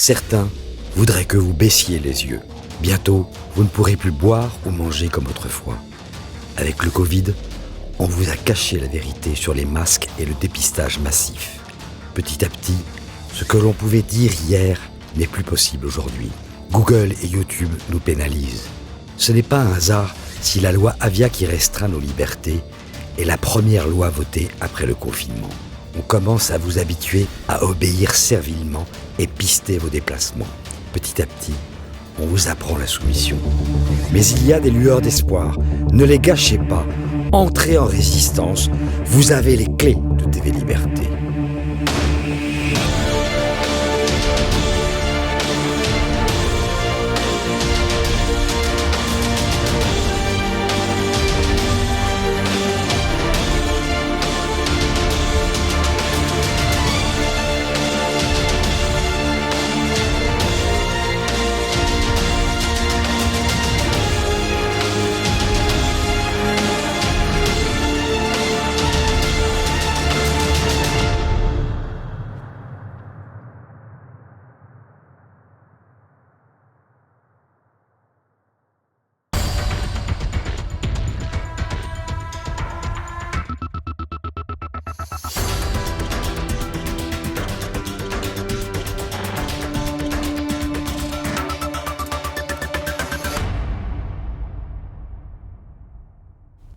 Certains voudraient que vous baissiez les yeux. Bientôt, vous ne pourrez plus boire ou manger comme autrefois. Avec le Covid, on vous a caché la vérité sur les masques et le dépistage massif. Petit à petit, ce que l'on pouvait dire hier n'est plus possible aujourd'hui. Google et YouTube nous pénalisent. Ce n'est pas un hasard si la loi Avia qui restreint nos libertés est la première loi votée après le confinement. On commence à vous habituer à obéir servilement et pister vos déplacements. Petit à petit, on vous apprend la soumission. Mais il y a des lueurs d'espoir. Ne les gâchez pas. Entrez en résistance. Vous avez les clés de TV Liberté.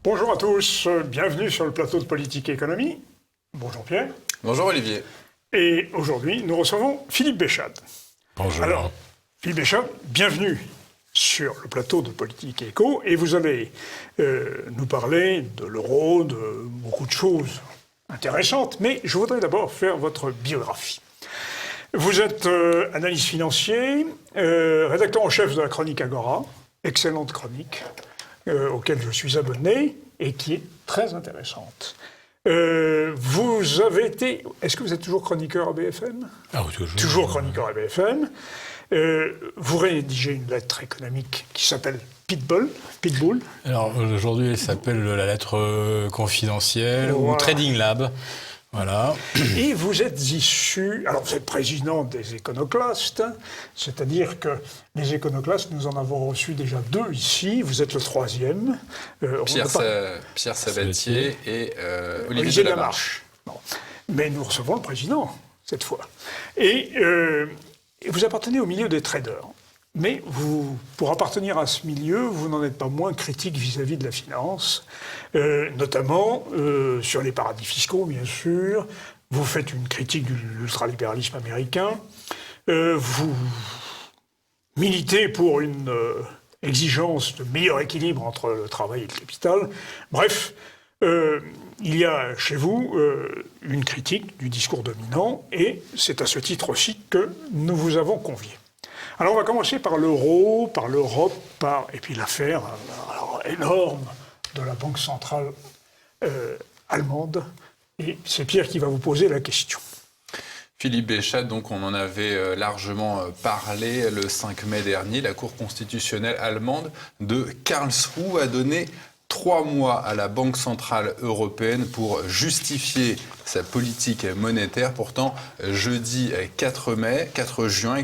Bonjour à tous, bienvenue sur le plateau de Politique et Économie. Bonjour Pierre. Bonjour Olivier. Et aujourd'hui, nous recevons Philippe Béchade. Bonjour. Alors, Philippe Béchade, bienvenue sur le plateau de Politique et Éco. Et vous allez nous parler de l'euro, de beaucoup de choses intéressantes. Mais je voudrais d'abord faire votre biographie. Vous êtes analyste financier, rédacteur en chef de la chronique Agora, excellente chronique, auquel je suis abonné et qui est très intéressante. Vous avez été... Est-ce que vous êtes toujours chroniqueur à BFM ? Ah oui, toujours. Toujours chroniqueur à BFM. Vous rédigez une lettre économique qui s'appelle Pitbull. Alors aujourd'hui, elle s'appelle la lettre confidentielle ou Trading Lab. Voilà. Et vous êtes issu... Alors, vous êtes président des Éconoclastes, c'est-à-dire que les Éconoclastes, nous en avons reçu déjà 2 ici. Vous êtes le 3e. Pierre Sabatier et Olivier Lamarche. Bon. Mais nous recevons le président, cette fois. Et vous appartenez au milieu des traders. Mais pour appartenir à ce milieu, vous n'en êtes pas moins critique vis-à-vis de la finance, notamment sur les paradis fiscaux, bien sûr. Vous faites une critique de l'ultralibéralisme américain. Vous militez pour une exigence de meilleur équilibre entre le travail et le capital. Bref, il y a chez vous une critique du discours dominant, et c'est à ce titre aussi que nous vous avons convié. Alors on va commencer par l'euro, par l'Europe, et puis l'affaire énorme de la Banque centrale allemande. Et c'est Pierre qui va vous poser la question. Philippe Béchade, donc on en avait largement parlé le 5 mai dernier. La Cour constitutionnelle allemande de Karlsruhe a donné 3 mois à la Banque centrale européenne pour justifier sa politique monétaire. Pourtant, jeudi 4 juin,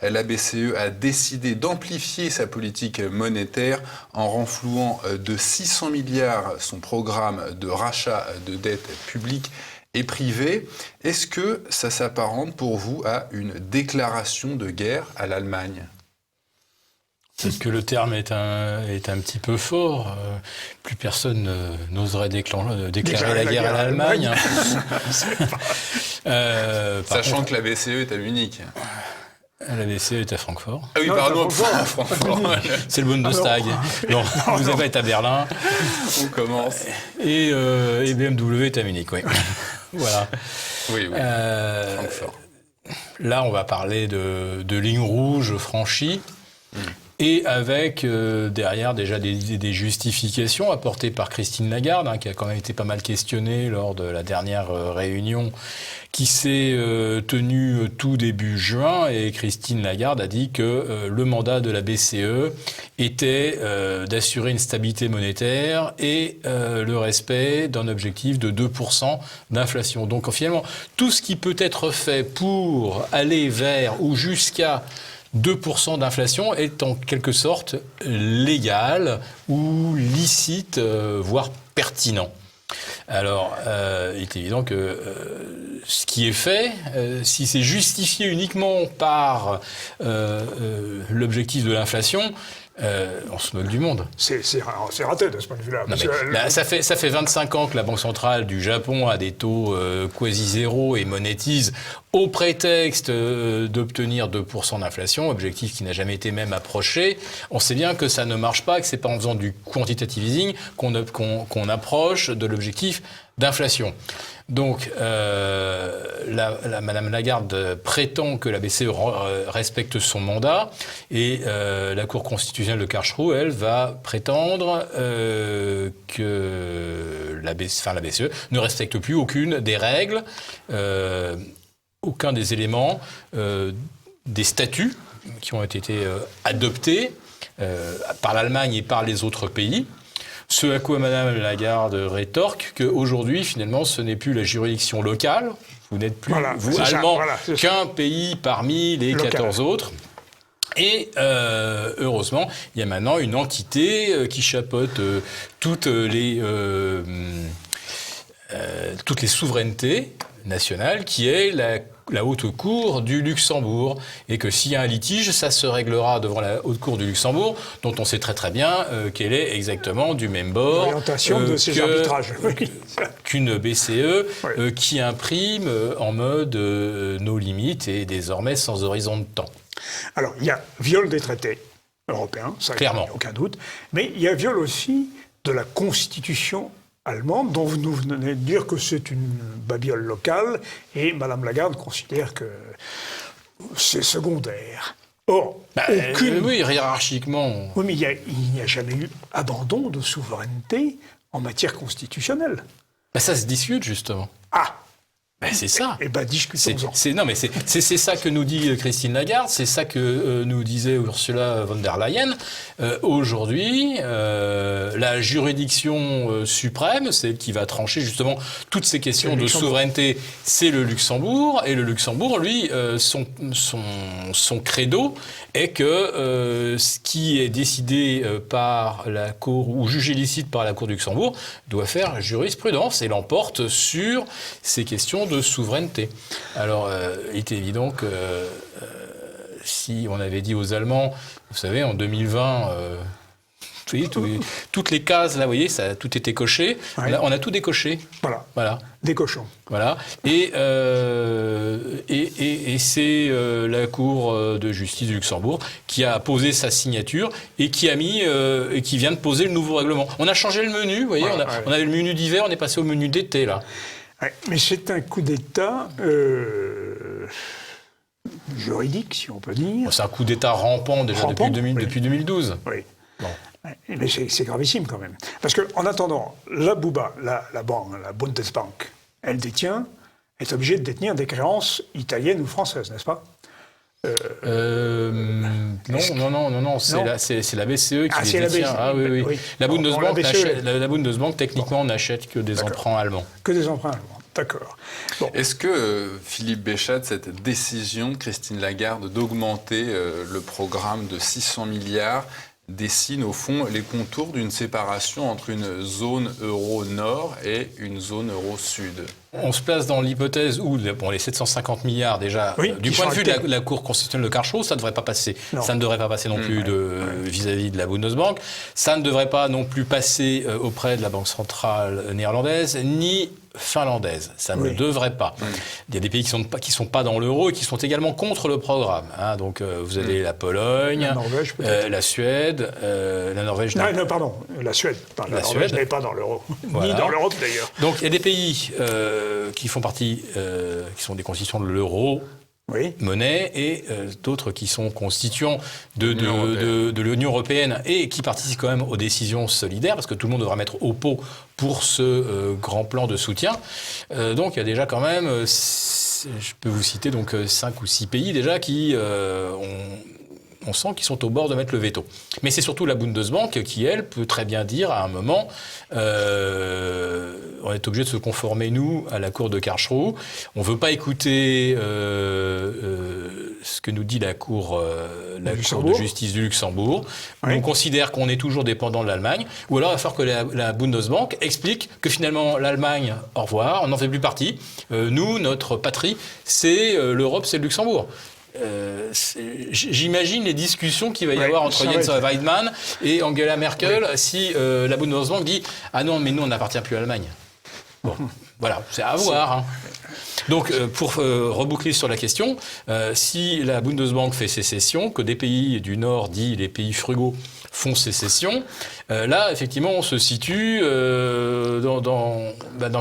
la BCE a décidé d'amplifier sa politique monétaire en renflouant de 600 milliards son programme de rachat de dettes publiques et privées. Est-ce que ça s'apparente pour vous à une déclaration de guerre à l'Allemagne ? Peut-être que le terme est un petit peu fort. Plus personne n'oserait déclarer la guerre à l'Allemagne. Sachant que la BCE est à Munich. La BCE est à Francfort. Ah oui, pardon, Francfort. C'est le Bundestag. Non, vous n'êtes pas à Berlin. On commence. Et BMW est à Munich, oui. Voilà. Oui. Francfort. Là, on va parler de lignes rouges franchies. et avec derrière déjà des justifications apportées par Christine Lagarde, qui a quand même été pas mal questionnée lors de la dernière réunion qui s'est tenue tout début juin. Et Christine Lagarde a dit que le mandat de la BCE était d'assurer une stabilité monétaire et le respect d'un objectif de 2% d'inflation. Donc finalement, tout ce qui peut être fait pour aller vers ou jusqu'à 2% d'inflation est en quelque sorte légal ou licite, voire pertinent. Alors, il est évident que ce qui est fait, si c'est justifié uniquement par l'objectif de l'inflation, on se moque du monde. C'est raté de ce point de vue-là. Ça fait 25 ans que la Banque centrale du Japon a des taux quasi zéro et monétise au prétexte d'obtenir 2% d'inflation, objectif qui n'a jamais été même approché. On sait bien que ça ne marche pas, que c'est pas en faisant du quantitative easing qu'on approche de l'objectif d'inflation. Donc, Madame Lagarde prétend que la BCE respecte son mandat et la Cour constitutionnelle de Karlsruhe, elle, va prétendre que la BCE ne respecte plus aucune des règles, aucun des éléments, des statuts qui ont été adoptés par l'Allemagne et par les autres pays. Ce à quoi Mme Lagarde rétorque qu'aujourd'hui, finalement, ce n'est plus la juridiction locale. Vous n'êtes plus, vous, allemand, qu'un pays parmi les 14 autres. Et heureusement, il y a maintenant une entité qui chapeaute toutes les souverainetés nationales, qui est la Haute Cour du Luxembourg, et que s'il y a un litige, ça se réglera devant la Haute Cour du Luxembourg, dont on sait très très bien qu'elle est exactement du même bord l'orientation de ces arbitrages. Qu'une BCE qui imprime en mode nos limites et désormais sans horizon de temps. Alors, il y a viol des traités européens, ça, clairement, il n'y a aucun doute, mais il y a viol aussi de la Constitution allemande, dont vous nous venez de dire que c'est une babiole locale, et Mme Lagarde considère que c'est secondaire. Or, oui, hiérarchiquement... Oui, mais il n'y a jamais eu abandon de souveraineté en matière constitutionnelle. Ça se discute, justement. Ah! C'est ça. Eh bien, discutons-en. C'est ça que nous dit Christine Lagarde, c'est ça que nous disait Ursula von der Leyen. Aujourd'hui, la juridiction suprême, celle qui va trancher justement toutes ces questions de souveraineté, c'est le Luxembourg. Et le Luxembourg, lui, son credo est que ce qui est décidé par la Cour ou jugé licite par la Cour du Luxembourg doit faire jurisprudence et l'emporte sur ces questions de souveraineté. Alors, il est évident que si on avait dit aux Allemands, vous savez, en 2020, toutes les cases, là, vous voyez, ça a tout été coché. Ouais. Là, on a tout décoché. Voilà. Des cochons. Voilà. Et c'est la Cour de justice du Luxembourg qui a posé sa signature et qui a mis et qui vient de poser le nouveau règlement. On a changé le menu, vous voyez, on avait le menu d'hiver, on est passé au menu d'été, là. Ouais, mais c'est un coup d'État juridique, si on peut dire. C'est un coup d'État rampant déjà depuis 2012. Oui. Bon. Mais c'est gravissime quand même. Parce qu'en attendant, la BUBA, la banque, la Bundesbank, elle est obligée de détenir des créances italiennes ou françaises, n'est-ce pas? Non, c'est la BCE qui les détient. Ah oui. La Bundesbank, techniquement, n'achète que des emprunts allemands. Que des emprunts allemands, d'accord. Bon. Est-ce que, Philippe Béchat, cette décision de Christine Lagarde d'augmenter le programme de 600 milliards dessine au fond les contours d'une séparation entre une zone euro nord et une zone euro sud? On se place dans l'hypothèse où les 750 milliards déjà, du point de vue de la Cour constitutionnelle de Karlsruhe, ça ne devrait pas passer. Non. Ça ne devrait pas passer non plus vis-à-vis de la Bundesbank. Ça ne devrait pas non plus passer auprès de la Banque centrale néerlandaise, ni finlandaise. Ça ne devrait pas. Il y a des pays qui sont pas dans l'euro et qui sont également contre le programme. Hein. Donc vous avez la Pologne, la Norvège, la Suède, la Norvège. Non, pardon, la Suède. La Norvège n'est pas dans l'euro, ni dans l'Europe d'ailleurs. Donc il y a des pays qui font partie, qui sont des constituants de l'euro, Oui. monnaie et d'autres qui sont constituants de l'Union européenne et qui participent quand même aux décisions solidaires, parce que tout le monde devra mettre au pot pour ce grand plan de soutien. Donc il y a déjà quand même, je peux vous citer donc 5 ou 6 pays déjà qui on sent qu'ils sont au bord de mettre le veto. Mais c'est surtout la Bundesbank qui, elle, peut très bien dire à un moment, on est obligé de se conformer, nous, à la cour de Karlsruhe. On ne veut pas écouter ce que nous dit la cour de justice du Luxembourg. Oui. On considère qu'on est toujours dépendant de l'Allemagne. Ou alors, il va falloir que la Bundesbank explique que finalement, l'Allemagne, au revoir, on n'en fait plus partie. Nous, notre patrie, c'est l'Europe, c'est le Luxembourg. J'imagine les discussions qu'il va y avoir entre Jens Weidmann et Angela Merkel si la Bundesbank dit « Ah non, mais nous, on n'appartient plus à l'Allemagne ». Bon, voilà, c'est à voir. Hein. Donc, pour reboucler sur la question, si la Bundesbank fait sécession, que des pays du Nord, dits les pays frugaux, font sécession, là, effectivement, on se situe dans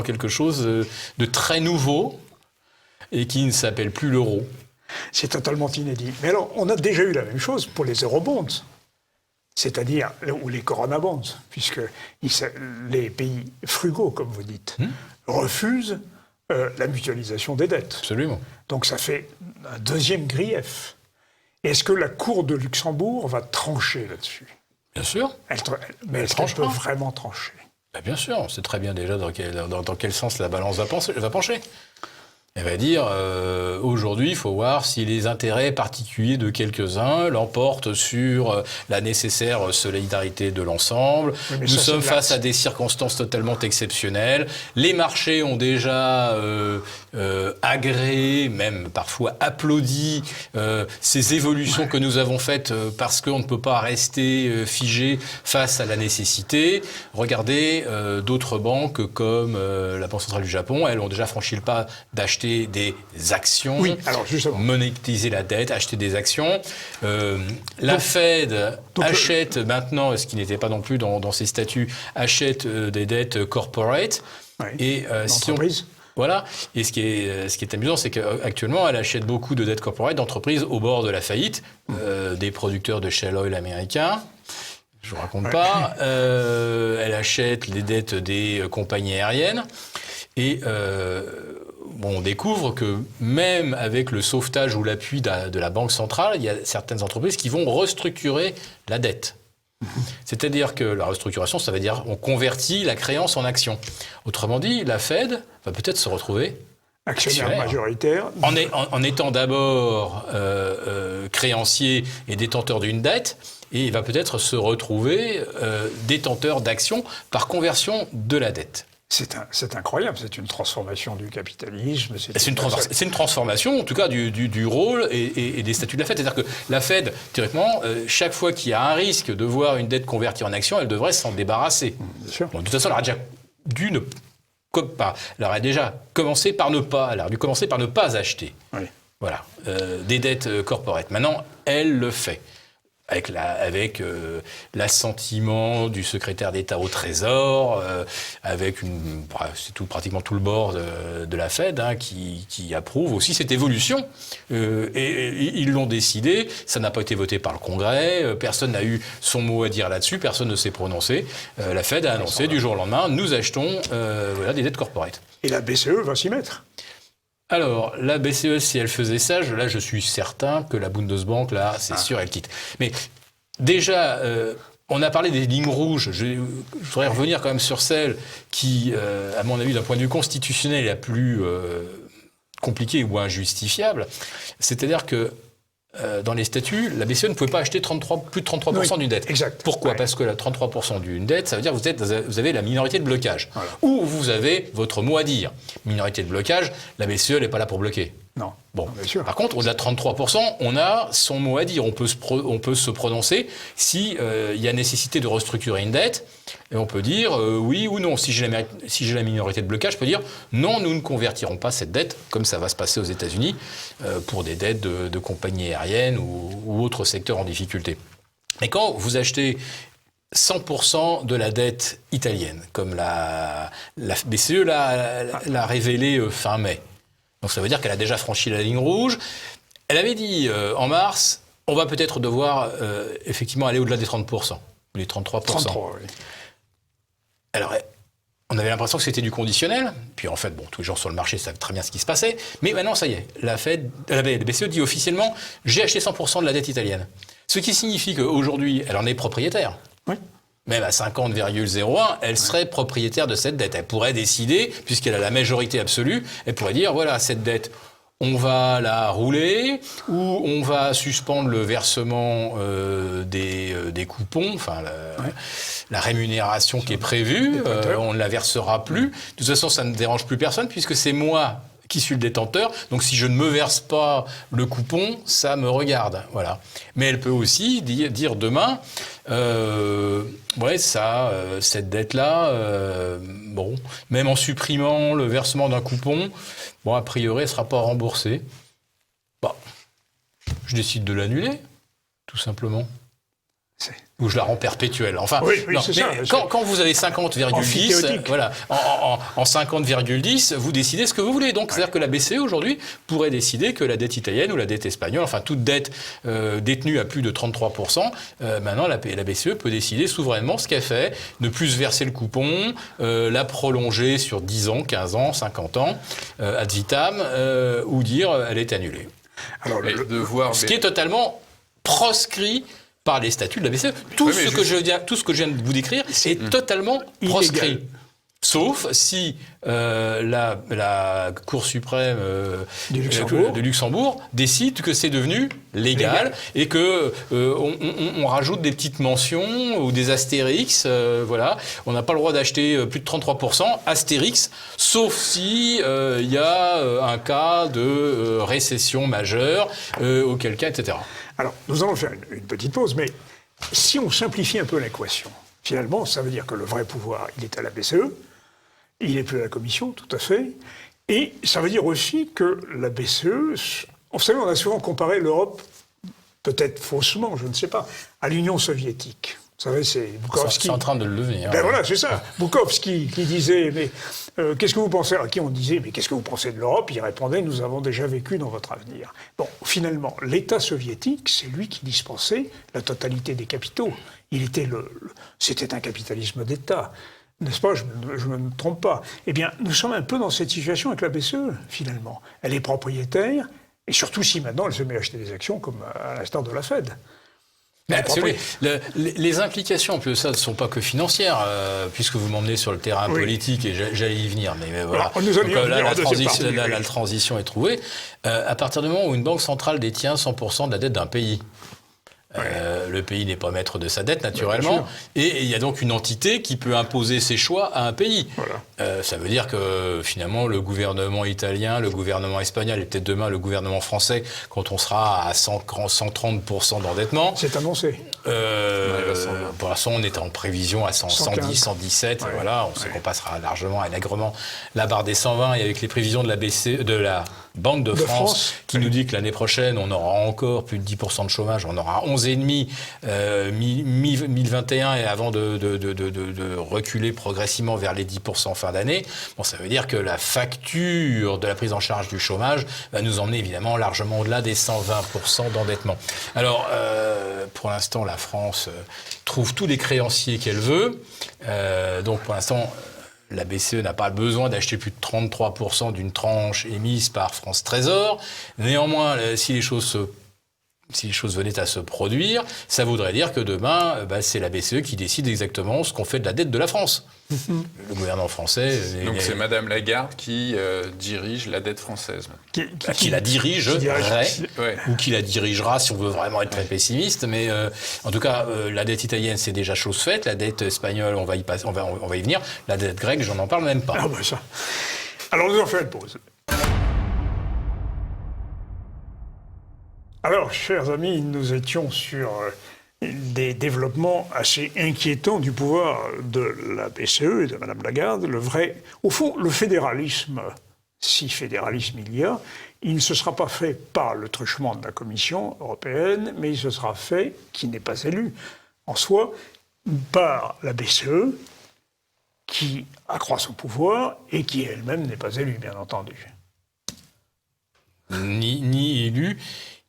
quelque chose de très nouveau et qui ne s'appelle plus l'euro. C'est totalement inédit. Mais alors, on a déjà eu la même chose pour les eurobonds, c'est-à-dire, ou les corona bonds, puisque les pays frugaux, comme vous dites, refusent la mutualisation des dettes. Absolument. Donc ça fait un deuxième grief. Est-ce que la Cour de Luxembourg va trancher là-dessus? Bien sûr. Mais est-ce qu'elle peut vraiment trancher? Bien sûr, on sait très bien déjà dans quel sens la balance va pencher. Elle va dire, aujourd'hui, il faut voir si les intérêts particuliers de quelques-uns l'emportent sur la nécessaire solidarité de l'ensemble. Oui, nous sommes face à des circonstances totalement exceptionnelles. Les marchés ont déjà agréé, même parfois applaudi, ces évolutions que nous avons faites parce qu'on ne peut pas rester figé face à la nécessité. Regardez, d'autres banques comme la Banque centrale du Japon, elles ont déjà franchi le pas d'acheter des actions, monétiser la dette, acheter des actions. La Fed achète maintenant, ce qui n'était pas non plus dans ses statuts, achète des dettes corporate. Oui, et voilà. Et ce qui est amusant, c'est qu'actuellement, elle achète beaucoup de dettes corporate d'entreprises au bord de la faillite, des producteurs de shale oil américains. Je ne vous raconte pas. Elle achète les dettes des compagnies aériennes. Et on découvre que même avec le sauvetage ou l'appui de la Banque centrale, il y a certaines entreprises qui vont restructurer la dette. C'est-à-dire que la restructuration, ça veut dire on convertit la créance en action. Autrement dit, la Fed va peut-être se retrouver actionnaire majoritaire. En étant d'abord créancier et détenteur d'une dette, et il va peut-être se retrouver détenteur d'actions par conversion de la dette. C'est incroyable, c'est une transformation du capitalisme. C'est une transformation, en tout cas, du rôle et des statuts de la Fed. C'est-à-dire que la Fed, théoriquement, chaque fois qu'il y a un risque de voir une dette convertie en action, elle devrait s'en débarrasser. Bien sûr. Bon, de toute façon, elle aurait déjà elle aurait déjà commencé par ne pas acheter. Oui. Voilà, des dettes corporate. Maintenant, elle le fait. Avec l'assentiment du secrétaire d'État au Trésor, avec pratiquement tout le board de la Fed qui approuve aussi cette évolution. Et ils l'ont décidé, ça n'a pas été voté par le Congrès, personne n'a eu son mot à dire là-dessus, personne ne s'est prononcé. La Fed a annoncé du jour au lendemain, nous achetons des dettes corporate. Et la BCE va s'y mettre. Alors, la BCE, si elle faisait ça, je suis certain que la Bundesbank, là, c'est sûr, elle quitte. Mais déjà, on a parlé des lignes rouges. Je voudrais revenir quand même sur celle qui, à mon avis, d'un point de vue constitutionnel, est la plus compliquée ou injustifiable. C'est-à-dire que dans les statuts, la BCE ne pouvait pas acheter plus de 33% d'une dette. Exact. Pourquoi ? Parce que la 33% d'une dette, ça veut dire que vous avez la minorité de blocage. Voilà. Ou vous avez votre mot à dire. Minorité de blocage, la BCE, elle n'est pas là pour bloquer. Non. Bon. Bien sûr. Par contre, au-delà de 33%, on a son mot à dire. On peut se prononcer si il y a nécessité de restructurer une dette. Et on peut dire oui ou non. Si j'ai la minorité de blocage, je peux dire non, nous ne convertirons pas cette dette, comme ça va se passer aux États-Unis, pour des dettes de compagnies aériennes ou autres secteurs en difficulté. Et quand vous achetez 100% de la dette italienne, comme la BCE l'a révélé fin mai, donc ça veut dire qu'elle a déjà franchi la ligne rouge. Elle avait dit en mars, on va peut-être devoir effectivement aller au-delà des 30%, les 33%. 33, oui. Alors, on avait l'impression que c'était du conditionnel. Puis en fait, bon, tous les gens sur le marché savent très bien ce qui se passait. Mais maintenant, ça y est, la BCE dit officiellement, j'ai acheté 100% de la dette italienne. Ce qui signifie qu'aujourd'hui, elle en est propriétaire. Oui. Même à 50,01, elle serait propriétaire de cette dette. Elle pourrait décider, puisqu'elle a la majorité absolue, elle pourrait dire, voilà, cette dette, on va la rouler ou on va suspendre le versement des coupons, enfin la rémunération qui est prévue, on ne la versera plus. De toute façon, ça ne dérange plus personne puisque c'est moi qui suis le détenteur. Donc si je ne me verse pas le coupon, ça me regarde. Voilà. Mais elle peut aussi dire demain, cette dette-là, bon, même en supprimant le versement d'un coupon, bon, a priori, elle ne sera pas remboursée. Bon, je décide de l'annuler, tout simplement. Ou je la rends perpétuelle. Enfin, oui, non, c'est mais ça. quand vous avez 50,10, voilà, en 50,10, vous décidez ce que vous voulez. Donc, c'est-à-dire que la BCE, aujourd'hui, pourrait décider que la dette italienne ou la dette espagnole, enfin, toute dette détenue à plus de 33%, maintenant, la BCE peut décider souverainement ce qu'elle fait, ne plus verser le coupon, la prolonger sur 10 ans, 15 ans, 50 ans, ad vitam, ou dire elle est annulée. Alors, ce qui est totalement proscrit par les statuts de la BCE. Tout ce que je viens de vous décrire est totalement proscrit. Illégal. Sauf si la Cour suprême de Luxembourg décide que c'est devenu légal. Et que on rajoute des petites mentions ou des astérix. Voilà, on n'a pas le droit d'acheter plus de 33%, astérix, sauf si il y a un cas de récession majeure, auquel cas, etc. Alors, nous allons faire une petite pause, mais si on simplifie un peu l'équation, finalement, ça veut dire que le vrai pouvoir, il est à la BCE, il n'est plus à la Commission, tout à fait, et ça veut dire aussi que la BCE, vous savez, on a souvent comparé l'Europe, peut-être faussement, je ne sais pas, à l'Union soviétique. Vous savez, c'est Bukowski. C'est en train de le devenir. Ben voilà, c'est ça. Bukowski qui disait, mais qu'est-ce que vous pensez ? À qui on disait, mais qu'est-ce que vous pensez de l'Europe ? Il répondait, nous avons déjà vécu dans votre avenir. Bon, finalement, l'État soviétique, c'est lui qui dispensait la totalité des capitaux. C'était un capitalisme d'État. N'est-ce pas ? Je ne me trompe pas. Eh bien, nous sommes un peu dans cette situation avec la BCE, finalement. Elle est propriétaire, et surtout si maintenant elle se met à acheter des actions, comme à l'instar de la Fed. Les implications, plus ça, ne sont pas que financières, puisque vous m'emmenez sur le terrain politique, et j'allais y venir. Mais voilà. Alors, la transition est trouvée. À partir du moment où une banque centrale détient 100% de la dette d'un pays, le pays n'est pas maître de sa dette, naturellement, et il y a donc une entité qui peut imposer ses choix à un pays. Voilà. Ça veut dire que, finalement, le gouvernement italien, le gouvernement espagnol, et peut-être demain le gouvernement français, quand on sera à 130% d'endettement... C'est annoncé. Pour l'instant, on est en prévision à 110, 117, et voilà, on sait qu'on passera largement, allègrement, la barre des 120, et avec les prévisions de la BCE, de la Banque de France qui nous dit que l'année prochaine, on aura encore plus de 10% de chômage, on aura 11,5 mi-2021 et avant de reculer progressivement vers les 10% fin d'année. Bon, ça veut dire que la facture de la prise en charge du chômage va nous emmener évidemment largement au-delà des 120% d'endettement. Alors, pour l'instant, la France trouve tous les créanciers qu'elle veut. Donc, pour l'instant... La BCE n'a pas besoin d'acheter plus de 33% d'une tranche émise par France Trésor. Néanmoins, si les choses venaient à se produire, ça voudrait dire que demain, c'est la BCE qui décide exactement ce qu'on fait de la dette de la France. Le gouvernement français... Donc c'est Madame Lagarde qui dirige la dette française. Qui la dirigerait, ou qui la dirigera, si on veut vraiment être très pessimiste. Mais en tout cas, la dette italienne, c'est déjà chose faite. La dette espagnole, on va y venir. La dette grecque, j'en en parle même pas. Ah ben ça. Alors nous allons faire une pause. Alors, chers amis, nous étions sur des développements assez inquiétants du pouvoir de la BCE et de Mme Lagarde. Au fond, le fédéralisme, si fédéralisme il y a, il ne se sera pas fait par le truchement de la Commission européenne, mais il se sera fait, qui n'est pas élu en soi, par la BCE, qui accroît son pouvoir et qui elle-même n'est pas élue, bien entendu. ni élu,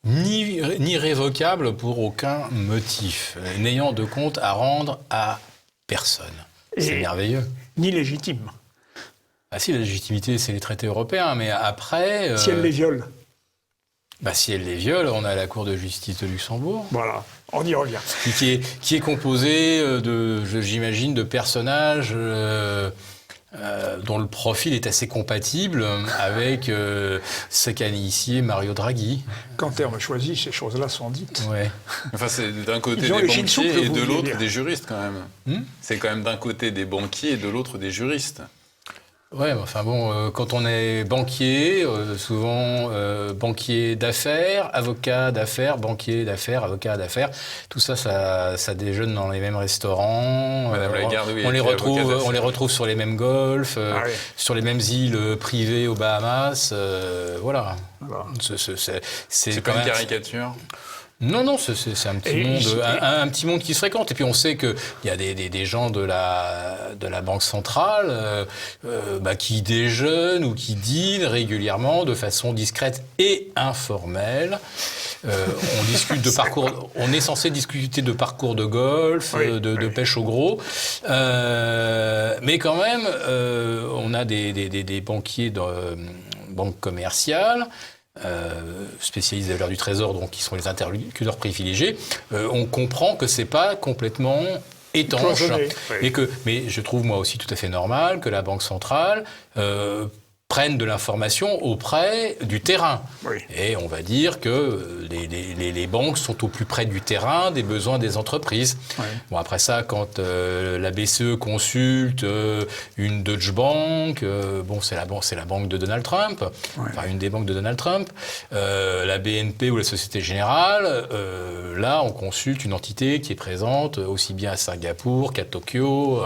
ni révocable pour aucun motif, n'ayant de compte à rendre à personne. C'est merveilleux. Ni légitime. Ah si, la légitimité, c'est les traités européens, mais après... Si elle les viole. Si elle les viole, on a la Cour de justice de Luxembourg. Voilà, on y revient. Qui est composée j'imagine, de personnages dont le profil est assez compatible avec ce qu'a initié Mario Draghi. Quand terme choisi, ces choses-là sont dites. Ouais. Enfin, c'est d'un côté des banquiers et de l'autre des juristes, quand même. C'est quand même d'un côté des banquiers et de l'autre des juristes. Ouais, enfin bon, quand on est banquier, souvent banquier d'affaires, avocat d'affaires, banquier d'affaires, avocat d'affaires, tout ça, ça déjeune dans les mêmes restaurants. Madame Lagarde, oui, on les retrouve sur les mêmes golfs, sur les mêmes îles privées aux Bahamas, voilà. C'est comme une caricature. Non, c'est un petit monde, un petit monde qui se fréquente. Et puis on sait qu'il y a des gens de la Banque centrale qui déjeunent ou qui dînent régulièrement de façon discrète et informelle. On discute de parcours. On est censé discuter de parcours de golf, de pêche au gros, mais quand même, on a des banquiers de banques commerciales. Spécialistes de l'heure du trésor, donc qui sont les interlocuteurs privilégiés, on comprend que c'est pas complètement étanche, mais je trouve moi aussi tout à fait normal que la Banque centrale prenne de l'information auprès du terrain. Oui. Et on va dire que les banques sont au plus près du terrain, des besoins des entreprises. Oui. Bon, après ça, quand la BCE consulte une Deutsche Bank, c'est la banque de Donald Trump, enfin une des banques de Donald Trump, la BNP ou la Société Générale, là, on consulte une entité qui est présente aussi bien à Singapour qu'à Tokyo,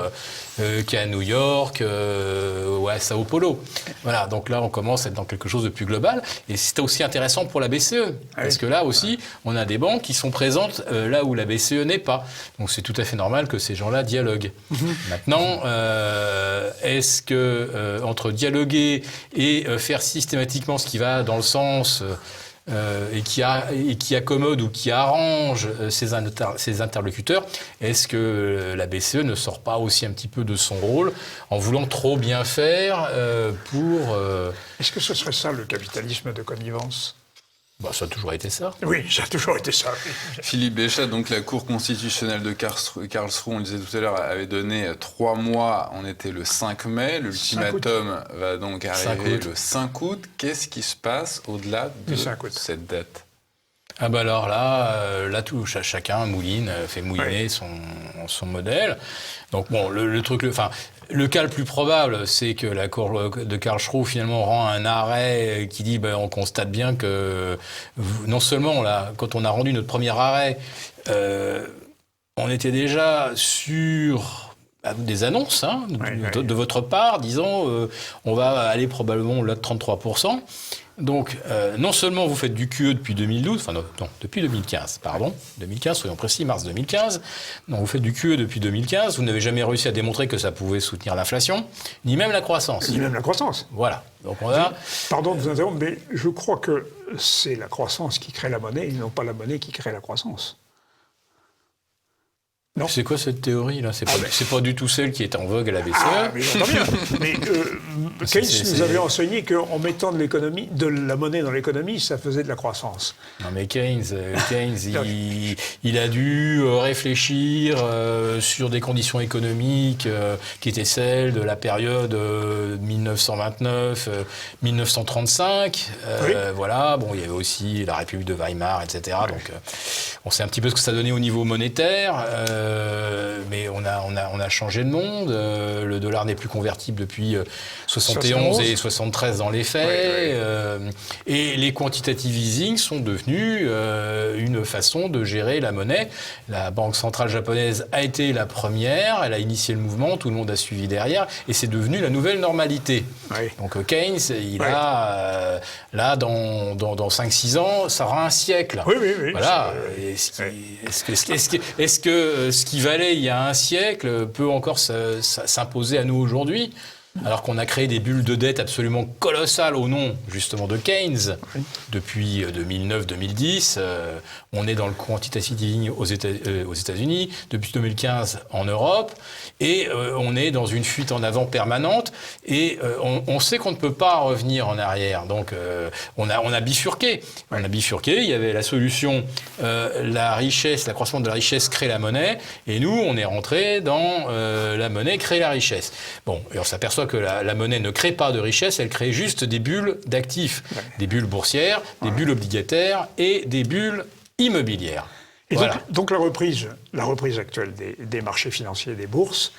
qu'à New York ou à Sao Paulo. Voilà, donc là, on commence à être dans quelque chose de plus global. Et c'est aussi intéressant pour la BCE. Parce que là aussi, on a des banques qui sont présentes là où la BCE n'est pas. Donc c'est tout à fait normal que ces gens-là dialoguent. Maintenant, est-ce que entre dialoguer et faire systématiquement ce qui va dans le sens... et qui accommode ou qui arrange ses interlocuteurs, est-ce que la BCE ne sort pas aussi un petit peu de son rôle en voulant trop bien faire pour... Est-ce que ce serait ça le capitalisme de connivence ? Ça a toujours été ça. Oui, ça a toujours été ça. Philippe Béchat, donc la Cour constitutionnelle de Karlsruhe, on le disait tout à l'heure, avait donné 3 mois, on était le 5 mai, l'ultimatum va donc arriver le 5 août. Qu'est-ce qui se passe au-delà de cette date ? Alors là tout, chacun mouline, fait mouliner son modèle. Donc bon, le cas le plus probable, c'est que la Cour de Karlsruhe finalement rend un arrêt qui dit, on constate bien que non seulement là, quand on a rendu notre premier arrêt, on était déjà sur des annonces de votre part, disons, on va aller probablement au-delà de 33%. Donc, non seulement vous faites du QE depuis 2012, depuis 2015, 2015, soyons précis, mars 2015. Non, vous faites du QE depuis 2015, vous n'avez jamais réussi à démontrer que ça pouvait soutenir l'inflation, ni même la croissance. Voilà. Donc Pardon de vous interrompre, mais je crois que c'est la croissance qui crée la monnaie et non pas la monnaie qui crée la croissance. Non. C'est quoi cette théorie-là ? C'est pas du tout celle qui est en vogue à la BCE. Mais j'entends bien. Mais Keynes nous avait enseigné qu'en mettant de la monnaie dans l'économie, ça faisait de la croissance. Non, mais Keynes il a dû réfléchir sur des conditions économiques qui étaient celles de la période 1929-1935. Voilà. Bon, il y avait aussi la République de Weimar, etc. Donc, on sait un petit peu ce que ça donnait au niveau monétaire. Mais on a changé de monde. Le dollar n'est plus convertible depuis 71 et 73 dans les faits. Et les quantitative easing sont devenus une façon de gérer la monnaie. La Banque centrale japonaise a été la première. Elle a initié le mouvement. Tout le monde a suivi derrière. Et c'est devenu la nouvelle normalité. Donc Keynes, il a là dans 5-6 ans, ça aura un siècle. Voilà. Est-ce que ce qui valait il y a un siècle peut encore s'imposer à nous aujourd'hui ? Alors qu'on a créé des bulles de dette absolument colossales au nom, justement, de Keynes. Depuis 2009-2010, on est dans le quantitative easing aux États-Unis, depuis 2015 en Europe, et on est dans une fuite en avant permanente, et on sait qu'on ne peut pas revenir en arrière. Donc, on a bifurqué. On a bifurqué, il y avait la solution, la richesse, l'accroissement de la richesse crée la monnaie, et nous, on est rentré dans la monnaie crée la richesse. Bon, et on s'aperçoit que la monnaie ne crée pas de richesse, elle crée juste des bulles d'actifs, des bulles boursières, des bulles obligataires et des bulles immobilières. Et voilà. donc la reprise actuelle des marchés financiers et des bourses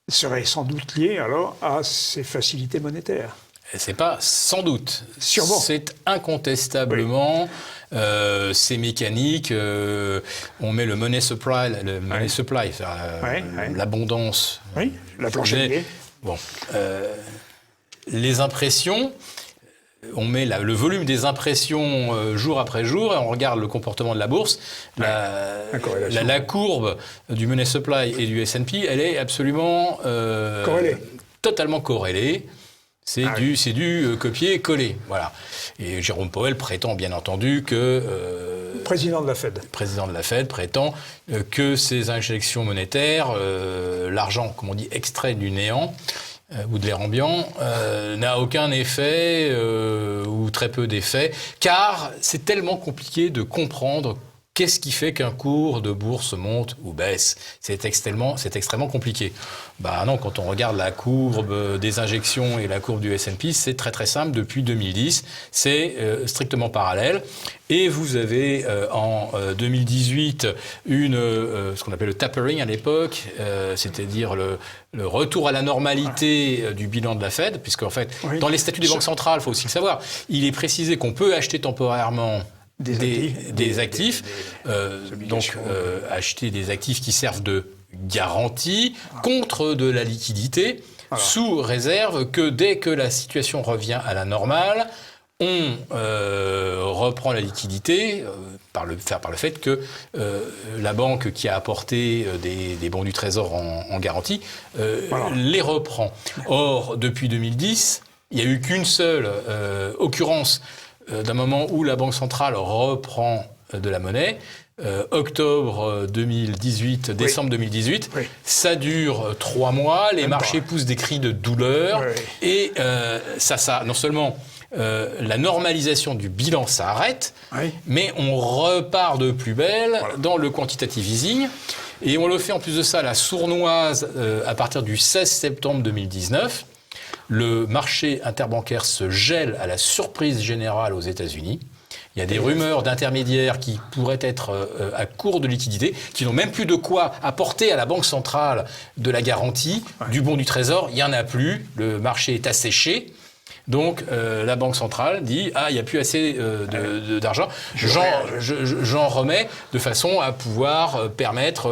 serait sans doute liée alors à ces facilités monétaires. C'est pas sans doute. Sûrement. C'est incontestablement. C'est mécanique. On met le money supply, l'abondance. Oui, la planche à billets. Bon, les impressions, on met le volume des impressions jour après jour et on regarde le comportement de la bourse. La courbe du money supply et du S&P, elle est absolument totalement corrélée. C'est du copier-coller, voilà. Et Jérôme Powell prétend bien entendu que président de la Fed prétend que ces injections monétaires, l'argent, comme on dit, extrait du néant ou de l'air ambiant, n'a aucun effet ou très peu d'effet, car c'est tellement compliqué de comprendre qu'est-ce qui fait qu'un cours de bourse monte ou baisse. C'est extrêmement compliqué. Bah non, quand on regarde la courbe des injections et la courbe du S&P, c'est très très simple. Depuis 2010, c'est strictement parallèle. Et vous avez en 2018 ce qu'on appelle le tapering à l'époque, c'est-à-dire le retour à la normalité du bilan de la Fed, puisque en fait, dans les statuts des banques centrales, il faut aussi le savoir, il est précisé qu'on peut acheter temporairement des actifs, acheter des actifs qui servent de garantie contre de la liquidité, sous réserve que dès que la situation revient à la normale, on reprend la liquidité par le fait que la banque qui a apporté des bons du Trésor en garantie les reprend. Or, depuis 2010, il n'y a eu qu'une seule occurrence d'un moment où la Banque centrale reprend de la monnaie, octobre 2018, décembre 2018, ça dure 3 mois, les marchés poussent des cris de douleur, et ça non seulement la normalisation du bilan s'arrête, mais on repart de plus belle dans le quantitative easing, et on le fait en plus de ça à la sournoise à partir du 16 septembre 2019. Le marché interbancaire se gèle à la surprise générale aux États-Unis. Il y a des rumeurs d'intermédiaires qui pourraient être à court de liquidité, qui n'ont même plus de quoi apporter à la Banque centrale de la garantie, du bon du Trésor. Il n'y en a plus, le marché est asséché. Donc la Banque centrale dit « Ah, il n'y a plus assez d'argent, j'en remets » de façon à pouvoir permettre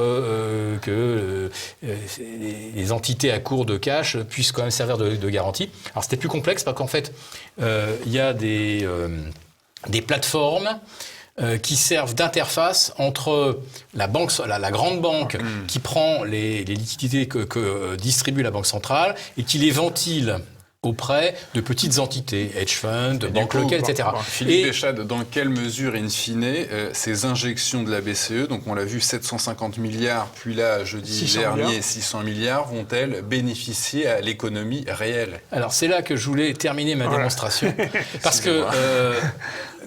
que les entités à court de cash puissent quand même servir de garantie. Alors c'était plus complexe parce qu'en fait, il y a des plateformes qui servent d'interface entre la grande banque qui prend les liquidités que distribue la Banque centrale et qui les ventile auprès de petites entités, hedge funds, banques locales, etc. Philippe Béchade, dans quelle mesure, in fine, ces injections de la BCE, donc on l'a vu, 750 milliards, puis là, jeudi dernier, 600 milliards, vont-elles bénéficier à l'économie réelle? Alors c'est là que je voulais terminer ma démonstration, parce que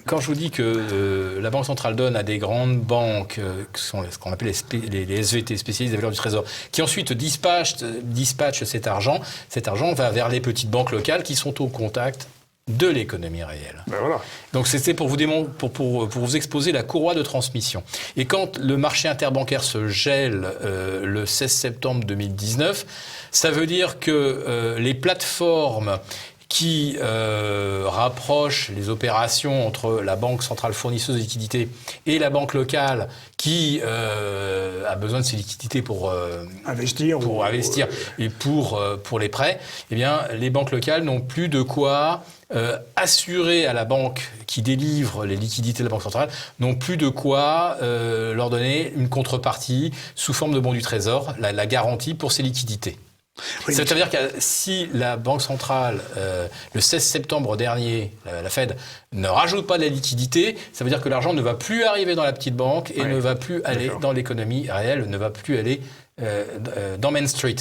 quand je vous dis que la Banque centrale donne à des grandes banques, qui sont ce qu'on appelle les SVT, spécialistes des valeurs du Trésor, qui ensuite dispatchent cet argent va vers les petites banques locales qui sont au contact de l'économie réelle. Donc c'était pour vous exposer la courroie de transmission. Et quand le marché interbancaire se gèle le 16 septembre 2019, ça veut dire que les plateformes qui rapproche les opérations entre la banque centrale fournisseuse de liquidités et la banque locale qui a besoin de ces liquidités pour investir et pour les prêts, eh bien, les banques locales n'ont plus de quoi assurer à la banque qui délivre les liquidités de la Banque centrale, n'ont plus de quoi leur donner une contrepartie sous forme de bons du Trésor, la garantie pour ces liquidités. Oui, Ça veut dire que si la Banque centrale, le 16 septembre dernier, la Fed, ne rajoute pas de la liquidité, ça veut dire que l'argent ne va plus arriver dans la petite banque et ne va plus aller dans l'économie réelle, ne va plus aller dans Main Street.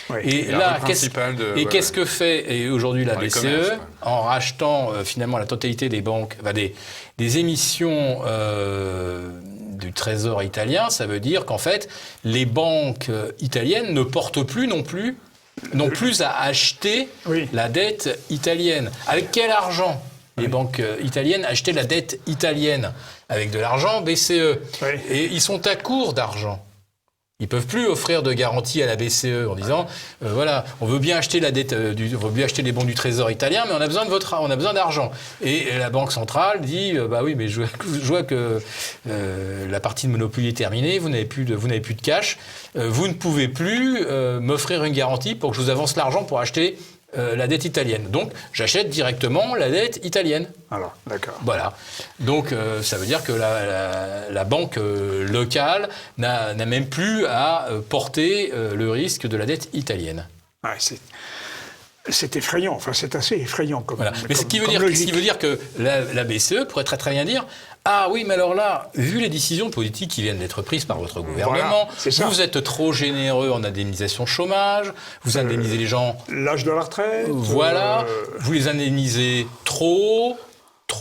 Oui. Et là, qu'est-ce que fait aujourd'hui la BCE en rachetant finalement la totalité des banques, des émissions du Trésor italien? Ça veut dire qu'en fait, les banques italiennes ne portent plus n'ont plus à acheter la dette italienne. Avec quel argent les banques italiennes achetaient la dette italienne? Avec de l'argent BCE. Oui. Et ils sont à court d'argent. Ils peuvent plus offrir de garantie à la BCE en disant voilà, on veut bien acheter la dette, on veut bien acheter les bons du Trésor italien, mais on a besoin d'argent. Et la Banque centrale dit bah oui, mais je vois que la partie de Monopoly est terminée, vous n'avez plus de cash, vous ne pouvez plus m'offrir une garantie pour que je vous avance l'argent pour acheter la dette italienne. Donc, j'achète directement la dette italienne. Alors, d'accord. Voilà. Donc, ça veut dire que la banque locale n'a même plus à porter le risque de la dette italienne. Ouais, c'est effrayant. Enfin, c'est assez effrayant comme. Voilà. Mais ce qui veut dire que la BCE pourrait très très bien dire. Ah oui, mais alors là, vu les décisions politiques qui viennent d'être prises par votre gouvernement, vous êtes trop généreux en indemnisation chômage, vous indemnisez les gens... L'âge de la retraite. Voilà, vous les indemnisez trop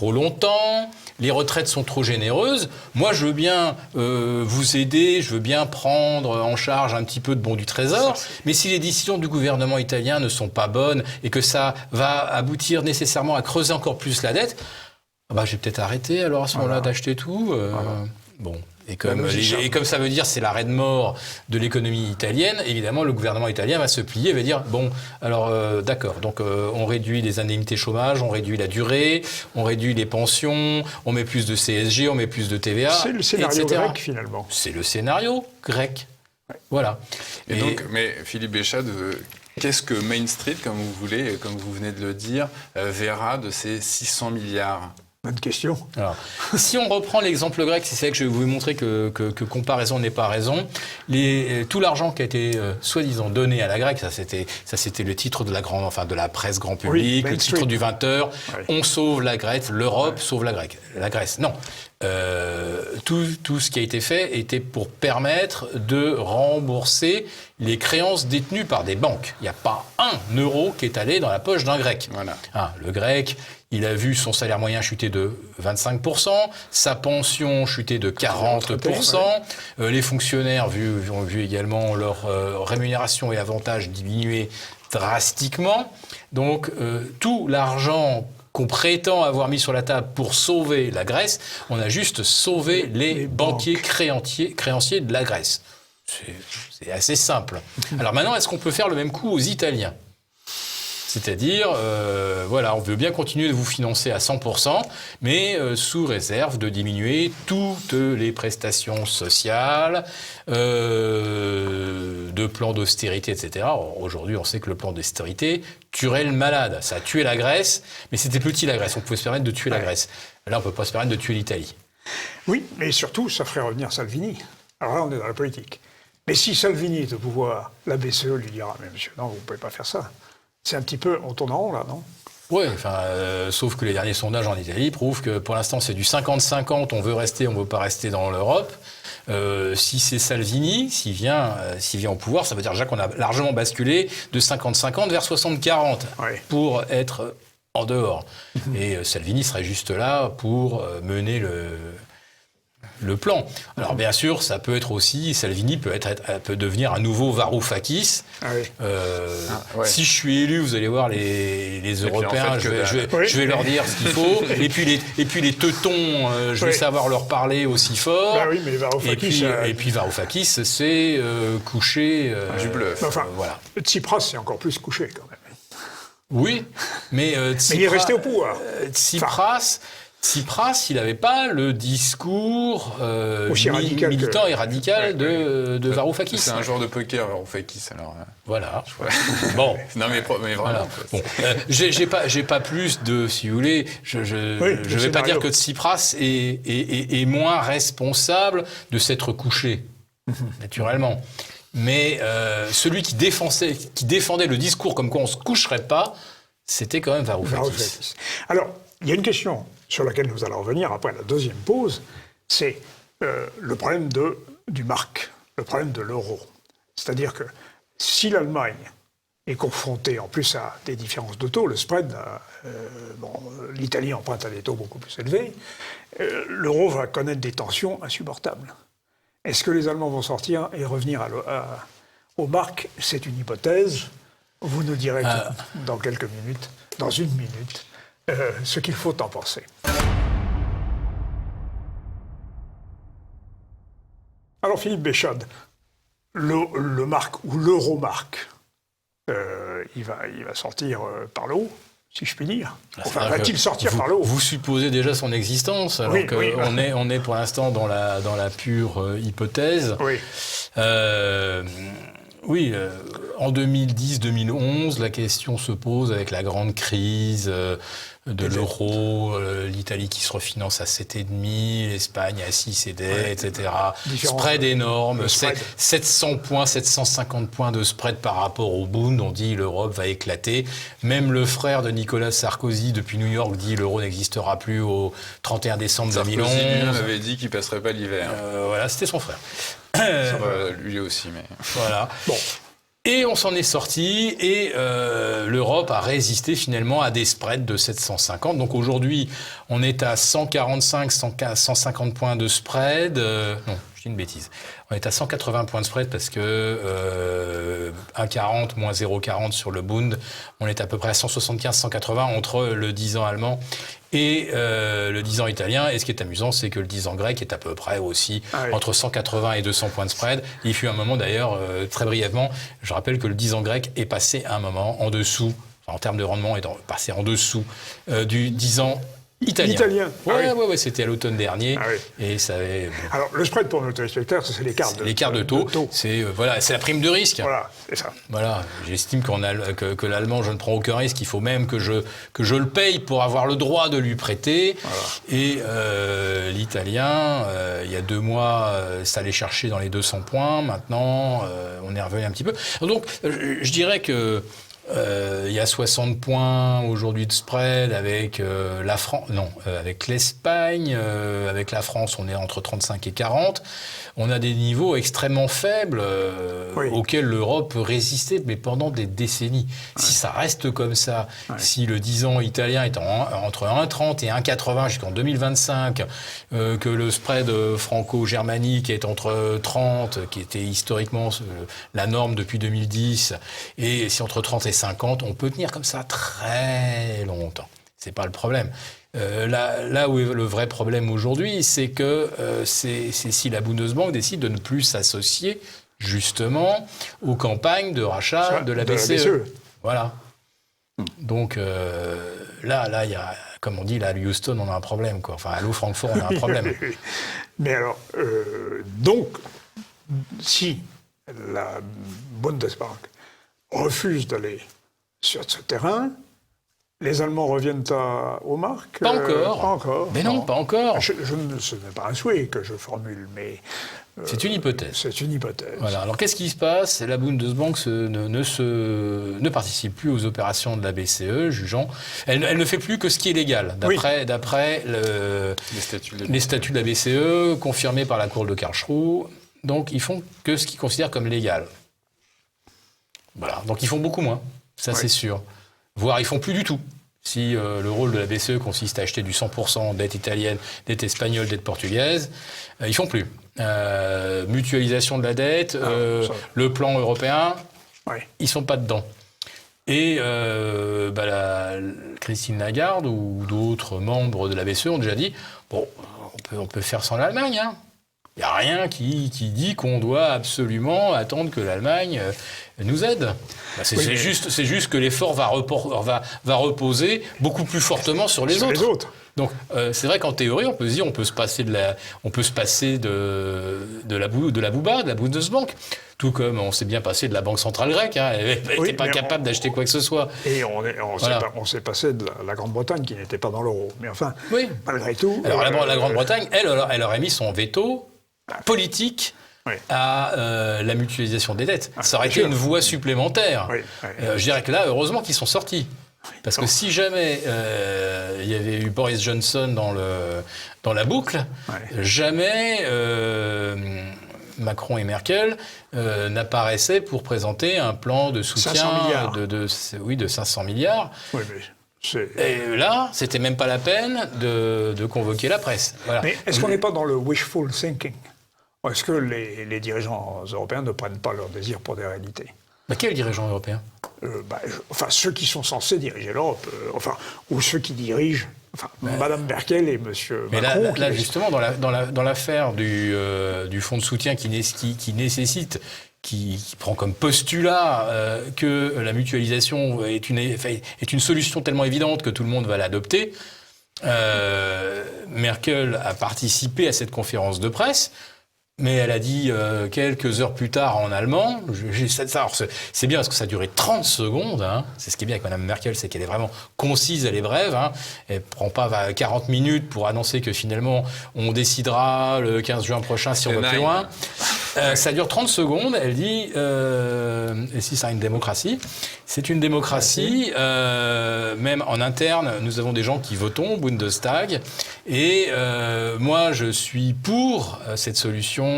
longtemps, les retraites sont trop généreuses. Moi, je veux bien vous aider, je veux bien prendre en charge un petit peu de bons du Trésor, mais si les décisions du gouvernement italien ne sont pas bonnes et que ça va aboutir nécessairement à creuser encore plus la dette... bah, je vais peut-être arrêter alors à ce moment-là d'acheter tout. Bon. Et comme ça veut dire c'est l'arrêt de mort de l'économie italienne, évidemment le gouvernement italien va se plier et va dire bon alors d'accord, donc on réduit les indemnités chômage, on réduit la durée, on réduit les pensions, on met plus de CSG, on met plus de TVA. C'est le scénario grec finalement. C'est le scénario grec. Ouais. Voilà. Et donc, mais Philippe Béchade, qu'est-ce que Main Street, comme vous venez de le dire, verra de ces 600 milliards ? Bonne question. Alors, si on reprend l'exemple grec, c'est vrai que je vais vous montrer que comparaison n'est pas raison. Tout l'argent qui a été soi-disant donné à la Grèce, ça c'était le titre de la presse grand public, le titre du 20h. Oui. On sauve la Grèce, l'Europe sauve la Grèce. Non. Tout ce qui a été fait était pour permettre de rembourser les créances détenues par des banques. Il n'y a pas un euro qui est allé dans la poche d'un Grec. Voilà. Le Grec, il a vu son salaire moyen chuter de 25%, sa pension chuter de 40%, les fonctionnaires ont vu également leur rémunération et avantages diminuer drastiquement. Donc tout l'argent qu'on prétend avoir mis sur la table pour sauver la Grèce, on a juste sauvé les banquiers créanciers de la Grèce. C'est assez simple. Alors maintenant, est-ce qu'on peut faire le même coup aux Italiens ? C'est-à-dire, voilà, on veut bien continuer de vous financer à 100%, mais sous réserve de diminuer toutes les prestations sociales, de plans d'austérité, etc. Aujourd'hui, on sait que le plan d'austérité tuerait le malade. Ça a tué la Grèce, mais c'était petit la Grèce. On pouvait se permettre de tuer la Grèce. Là, on ne peut pas se permettre de tuer l'Italie. Oui, mais surtout, ça ferait revenir Salvini. Alors là, on est dans la politique. Mais si Salvini est au pouvoir, la BCE lui dira « Mais monsieur, non, vous ne pouvez pas faire ça ». C'est un petit peu, on tourne en rond là, non ? Oui, sauf que les derniers sondages en Italie prouvent que pour l'instant c'est du 50-50, on veut rester, on ne veut pas rester dans l'Europe. Si c'est Salvini, s'il vient au pouvoir, ça veut dire déjà qu'on a largement basculé de 50-50 vers 60-40 pour être en dehors. Et Salvini serait juste là pour mener le plan. Alors bien sûr, ça peut être aussi, Salvini peut devenir un nouveau Varoufakis. Si je suis élu, vous allez voir les Européens, en fait, je vais leur dire ce qu'il faut. Et puis les teutons, je vais savoir leur parler aussi fort. Bah oui, mais Varoufakis, et puis Varoufakis, c'est couché. Du bluff. Enfin, voilà. Tsipras, c'est encore plus couché quand même. Oui, mais il est resté au pouvoir. Tsipras, il n'avait pas le discours militant et radical de Varoufakis. C'est un joueur de poker, Varoufakis, alors. Voilà. Bon. Non, mais vraiment. Voilà. Bon. J'ai pas plus de, si vous voulez, je vais pas dire que Tsipras est moins responsable de s'être couché, naturellement. Mais celui qui défendait le discours comme quoi on ne se coucherait pas, c'était quand même Varoufakis. Alors, il y a une question sur laquelle nous allons revenir après la deuxième pause, c'est le problème du mark, le problème de l'euro. C'est-à-dire que si l'Allemagne est confrontée en plus à des différences de taux, le spread, l'Italie emprunte à des taux beaucoup plus élevés, l'euro va connaître des tensions insupportables. Est-ce que les Allemands vont sortir et revenir au mark? C'est une hypothèse. Vous nous direz dans quelques minutes, dans une minute, ce qu'il faut en penser. Alors Philippe Béchade, le mark ou l'euro-mark, il va sortir par le haut, si je puis dire. Enfin, va-t-il sortir par le haut? Vous supposez déjà son existence, alors qu'on est pour l'instant dans la pure hypothèse. Oui. Oui, en 2010-2011, la question se pose avec la grande crise de l'euro, l'Italie qui se refinance à 7,5, l'Espagne à 6 et des, etc. Spread énorme, 700 points, 750 points de spread par rapport au Bund. On dit l'Europe va éclater. Même le frère de Nicolas Sarkozy, depuis New York, dit l'euro n'existera plus au 31 décembre 2011. Sarkozy lui-même avait dit qu'il passerait pas l'hiver. Voilà, c'était son frère. Lui aussi, mais... Voilà. Bon. Et on s'en est sorti et l'Europe a résisté finalement à des spreads de 750. Donc aujourd'hui, on est à 145, 150 points de spread. Non, je dis une bêtise. On est à 180 points de spread parce que 1,40 moins 0,40 sur le Bund. On est à peu près à 175, 180 entre le 10 ans allemand et le 10 ans italien. Et ce qui est amusant, c'est que le 10 ans grec est à peu près aussi entre 180 et 200 points de spread. Il fut un moment d'ailleurs, très brièvement, je rappelle que le 10 ans grec est passé à un moment en dessous, enfin, en termes de rendement, est passé en dessous du 10 ans italien. Ouais, c'était à l'automne dernier. Et ça avait, bon. Alors, le spread pour nos téléspectateurs, c'est l'écart de taux. C'est c'est la prime de risque. Voilà, c'est ça. Voilà, j'estime que l'allemand, je ne prends aucun risque. Il faut même que je le paye pour avoir le droit de lui prêter. Voilà. Et l'italien, il y a 2 mois, ça allait chercher dans les 200 points. Maintenant, on est revenu un petit peu. Donc, je dirais que il y a 60 points aujourd'hui de spread avec avec l'Espagne, avec la France, on est entre 35 et 40. On a des niveaux extrêmement faibles auxquels l'Europe peut résister, mais pendant des décennies. Si ça reste comme ça, si le 10 ans italien est entre 1,30 et 1,80 jusqu'en 2025, que le spread franco-germanique est entre 30, qui était historiquement la norme depuis 2010, et si entre 30 et 50, on peut tenir comme ça très longtemps. C'est pas le problème. Là où est le vrai problème aujourd'hui, c'est que c'est si la Bundesbank décide de ne plus s'associer justement aux campagnes de rachat de la BCE. Voilà. Donc là, il y a, comme on dit, là, à Houston, on a un problème, quoi. Enfin, à Francfort, on a un problème. Mais alors, donc, si la Bundesbank refuse d'aller sur ce terrain, les Allemands reviennent au mark? Pas encore. Pas encore. Mais non, pas encore. Ce n'est pas un souhait que je formule, mais... c'est une hypothèse. C'est une hypothèse. Voilà. Alors, qu'est-ce qui se passe? La Bundesbank ne participe plus aux opérations de la BCE, jugeant... Elle ne fait plus que ce qui est légal, d'après les statuts de la BCE, confirmés par la Cour de Karlsruhe. Donc, ils font que ce qu'ils considèrent comme légal. Voilà. Donc, ils font beaucoup moins. Ça, c'est sûr. Voire, ils font plus du tout. Si le rôle de la BCE consiste à acheter du 100% dette italienne, dette espagnole, dette portugaise, ils font plus. Mutualisation de la dette, le plan européen, ils sont pas dedans. Et Christine Lagarde ou d'autres membres de la BCE ont déjà dit, bon, on peut faire sans l'Allemagne, hein. Il n'y a rien qui dit qu'on doit absolument attendre que l'Allemagne nous aide. C'est juste que l'effort va reposer beaucoup plus fortement sur les autres. Donc c'est vrai qu'en théorie, on peut se dire on peut se passer de la Bundesbank. Tout comme on s'est bien passé de la Banque centrale grecque. Hein. Elle n'était pas capable d'acheter quoi que ce soit. Et on s'est passé de la Grande-Bretagne qui n'était pas dans l'euro. Mais enfin, malgré tout... Alors la Grande-Bretagne, elle aurait mis son veto politique à la mutualisation des dettes. Ça aurait été une voie supplémentaire. Je dirais que là, heureusement qu'ils sont sortis. Parce que si jamais il y avait eu Boris Johnson dans la boucle, jamais Macron et Merkel n'apparaissaient pour présenter un plan de soutien 500 milliards. de 500 milliards. Oui, mais et là, c'était même pas la peine de convoquer la presse. Voilà. Mais est-ce qu'on n'est pas dans le wishful thinking? Est-ce que les dirigeants européens ne prennent pas leur désir pour des réalités? Quels dirigeants européens? Ceux qui sont censés diriger l'Europe, ou ceux qui dirigent, Madame Merkel et Monsieur Macron. Mais là justement, dans l'affaire du fonds de soutien qui nécessite, qui prend comme postulat que la mutualisation est une solution tellement évidente que tout le monde va l'adopter, Merkel a participé à cette conférence de presse. Mais elle a dit quelques heures plus tard en allemand, c'est bien parce que ça a duré 30 secondes, hein. C'est ce qui est bien avec Mme Merkel, c'est qu'elle est vraiment concise, elle est brève, hein. Elle ne prend pas 40 minutes pour annoncer que finalement on décidera le 15 juin prochain si on va plus loin. Ça dure 30 secondes, elle dit, et si c'est une démocratie? C'est une démocratie, même en interne, nous avons des gens qui votons au Bundestag, et moi je suis pour cette solution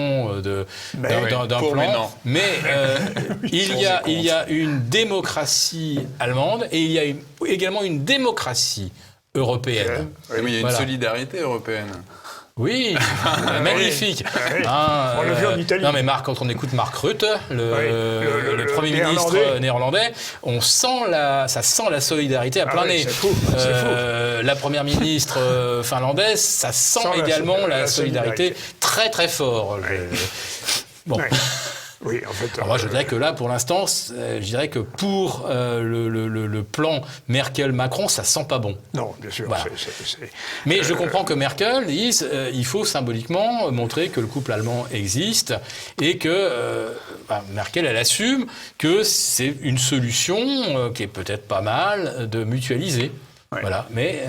d'un plan, mais il y a une démocratie allemande et il y a également une démocratie européenne. Oui, il y a une solidarité européenne. Oui, magnifique. On l'a vu en Italie. Non mais Marc, quand on écoute Mark Rutte, le Premier ministre néerlandais, ça sent la solidarité à plein nez. C'est fou. La Première ministre finlandaise, ça sent également la solidarité très très fort. Bon. Oui, en fait. Alors moi, je dirais que là, pour l'instant, je dirais que pour le plan Merkel-Macron, ça sent pas bon. Non, bien sûr. Voilà. Mais je comprends que Merkel dise il faut symboliquement montrer que le couple allemand existe et que Merkel, elle assume que c'est une solution qui est peut-être pas mal de mutualiser. Ouais. Voilà. Mais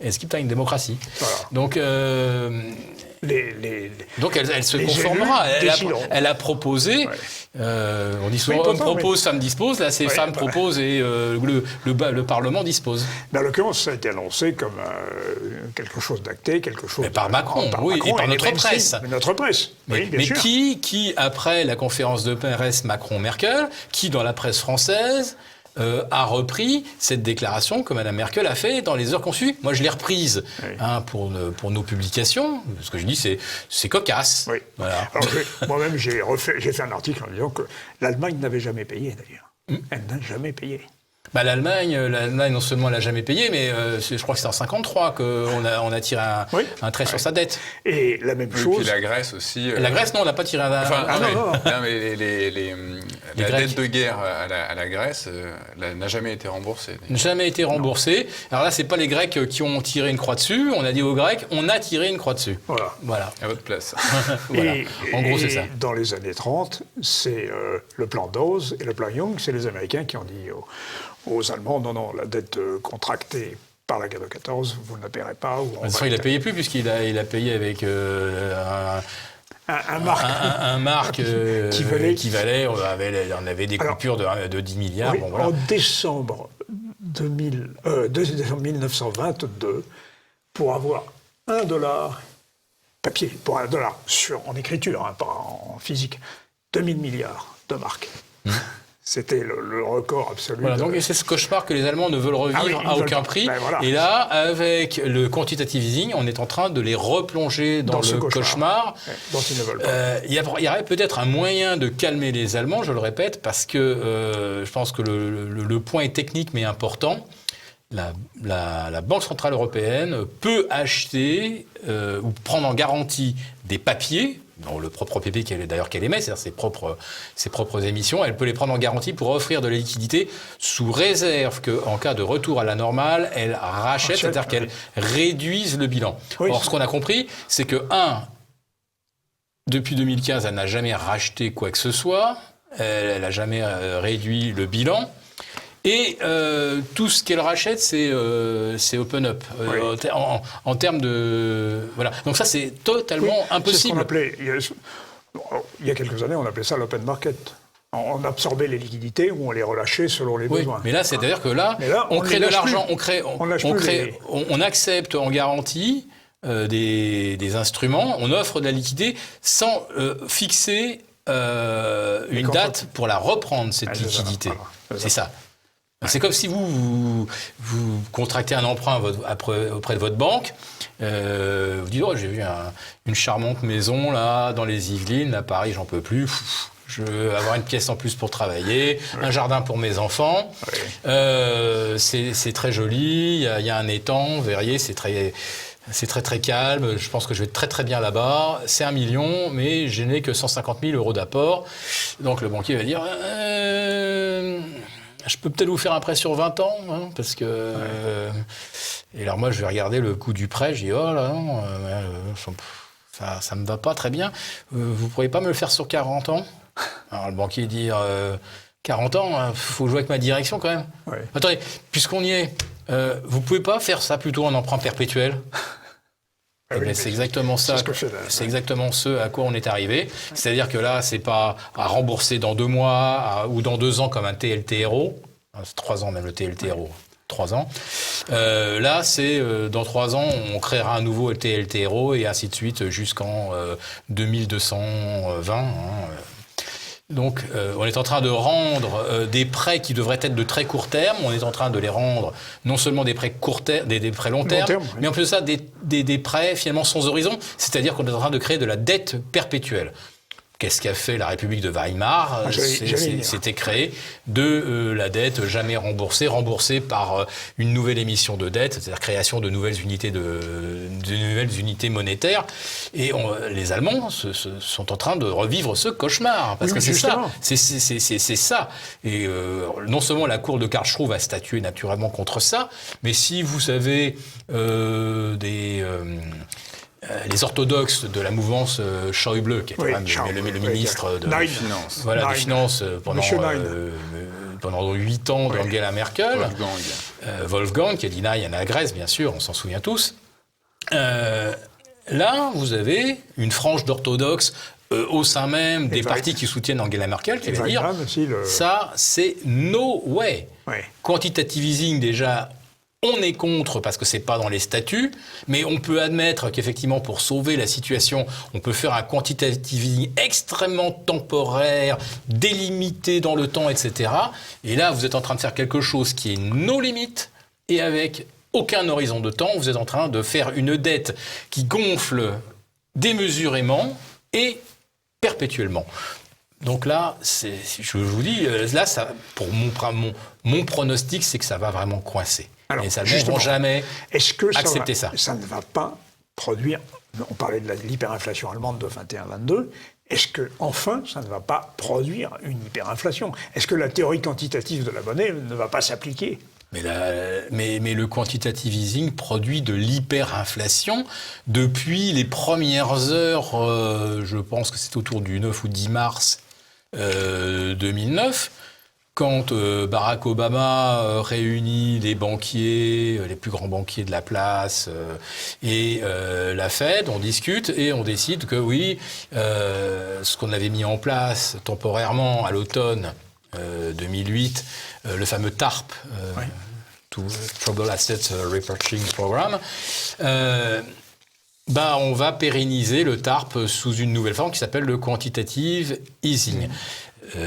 est-ce qu'il y a une démocratie? Voilà. Donc. Donc elle se conformera. Elle a proposé. On dit souvent homme propose, femme dispose. Là, c'est femme propose et le Parlement dispose. Dans l'occurrence, ça a été annoncé comme quelque chose d'acté, quelque chose. Mais par Macron, oui, et par notre presse. Notre presse. Mais qui, après la conférence de presse Macron-Merkel, qui dans la presse française a repris cette déclaration que Mme Merkel a fait dans les heures qu'on suit. Moi, je l'ai reprise pour nos publications. Ce que je dis, c'est cocasse. Oui. Voilà. Moi-même, j'ai fait un article en disant que l'Allemagne n'avait jamais payé, d'ailleurs. Elle n'a jamais payé. L'Allemagne, non seulement elle n'a jamais payé, mais je crois que c'est en 1953 qu'on a tiré un trait sur sa dette. Et la même chose. Et puis la Grèce aussi. La Grèce, non, on n'a pas tiré un. Non, mais la dette de guerre à la Grèce n'a jamais été remboursée. Jamais été remboursée. Alors là, c'est pas les Grecs qui ont tiré une croix dessus. On a dit aux Grecs, on a tiré une croix dessus. Voilà. À votre place. Voilà. En gros, c'est ça. Dans les années 30, c'est le plan Dawes et le plan Young, c'est les Américains qui ont dit aux Allemands, non, la dette contractée par la guerre de 14, vous ne la paierez pas. De toute façon, il n'a payé plus, puisqu'il a payé avec un marque qui valait, on avait des coupures de 10 milliards. Oui, en décembre 1922, pour avoir $1 papier, pour $1 en écriture, pas en physique, 2000 milliards de marques. C'était le record absolu. Voilà, donc c'est ce cauchemar que les Allemands ne veulent revivre à aucun prix. Voilà. Et là, avec le quantitative easing, on est en train de les replonger dans le cauchemar. Dont ils ne veulent pas. Il y aurait peut-être un moyen de calmer les Allemands, je le répète, parce que je pense que le point est technique mais important. La Banque Centrale Européenne peut acheter ou prendre en garantie des papiers, dans le propre papier qu'elle émet, c'est-à-dire ses propres émissions, elle peut les prendre en garantie pour offrir de la liquidité sous réserve qu'en cas de retour à la normale, elle rachète, c'est-à-dire qu'elle réduise le bilan. Oui. Or, ce qu'on a compris, c'est que, depuis 2015, elle n'a jamais racheté quoi que ce soit, elle n'a jamais réduit le bilan. Et tout ce qu'elle rachète, c'est open up. En termes de... Voilà. Donc ça, c'est totalement impossible. C'est ce qu'on appelait... Bon, alors, il y a quelques années, on appelait ça l'open market. On absorbait les liquidités ou on les relâchait selon les Oui, besoins. mais là, c'est-à-dire que là, Mais là, on on crée les de lâche l'argent, plus. on accepte en garantie des instruments, on offre de la liquidité sans fixer une date pour la reprendre, cette liquidité. Voilà. C'est ça. C'est comme si vous contractez un emprunt auprès de votre banque. Vous dites, j'ai vu une charmante maison là dans les Yvelines, à Paris, j'en peux plus. Je veux avoir une pièce en plus pour travailler, un jardin pour mes enfants. C'est très joli, il y a un étang, vous verriez, c'est très très calme. Je pense que je vais très très bien là-bas. C'est 1 million, mais je n'ai que 150 000 euros d'apport. Donc le banquier va dire, je peux peut-être vous faire un prêt sur 20 ans, hein, parce que... Et alors moi, je vais regarder le coût du prêt, je dis, oh là, non, ça me va pas très bien. Vous pourriez pas me le faire sur 40 ans ? Alors le banquier dit, 40 ans, faut jouer avec ma direction quand même. Ouais. Attendez, puisqu'on y est, vous pouvez pas faire ça plutôt en emprunt perpétuel ? C'est exactement ça. C'est exactement ce à quoi on est arrivé. C'est-à-dire que là, c'est pas à rembourser dans 2 mois ou dans 2 ans comme un TLTRO. C'est 3 ans même le TLTRO. 3 ans. Là, c'est dans 3 ans, on créera un nouveau TLTRO et ainsi de suite jusqu'en 2220. Donc, on est en train de rendre des prêts qui devraient être de très court terme. On est en train de les rendre non seulement des prêts court terme, des prêts long terme, mais en plus de ça, des prêts finalement sans horizon. C'est-à-dire qu'on est en train de créer de la dette perpétuelle. Qu'est-ce qu'a fait la République de Weimar ? C'était créé de la dette jamais remboursée par une nouvelle émission de dette, c'est-à-dire création de nouvelles unités monétaires. Et les Allemands sont en train de revivre ce cauchemar, parce que c'est ça. Et non seulement la Cour de Karlsruhe va statuer naturellement contre ça, mais si vous savez les orthodoxes de la mouvance Schäuble, qui était le ministre des Finances pendant 8 ans d'Angela Merkel, Wolfgang, qui a dit Nein à la Grèce, bien sûr, on s'en souvient tous. Là, vous avez une frange d'orthodoxes au sein même des partis qui soutiennent Angela Merkel, qui va dire ça, c'est no way. Quantitative easing, déjà, on est contre parce que c'est pas dans les statuts, mais on peut admettre qu'effectivement, pour sauver la situation, on peut faire un quantitative easing extrêmement temporaire, délimité dans le temps, etc. Et là, vous êtes en train de faire quelque chose qui est nos limites et avec aucun horizon de temps. Vous êtes en train de faire une dette qui gonfle démesurément et perpétuellement. Donc là, je vous dis, là, ça, pour mon pronostic, c'est que ça va vraiment coincer. Alors, les Allemands ne vont jamais accepter ça. Ça ne va pas produire, on parlait de l'hyperinflation allemande de 21-22, est-ce que enfin ça ne va pas produire une hyperinflation ? Est-ce que la théorie quantitative de la monnaie ne va pas s'appliquer ? Mais le quantitative easing produit de l'hyperinflation depuis les premières heures, je pense que c'est autour du 9 ou 10 mars 2009, quand Barack Obama réunit les banquiers, les plus grands banquiers de la place et la Fed, on discute et on décide que oui, ce qu'on avait mis en place temporairement à l'automne 2008, le fameux TARP, Troubled Assets Repurchasing Program, on va pérenniser le TARP sous une nouvelle forme qui s'appelle le quantitative easing.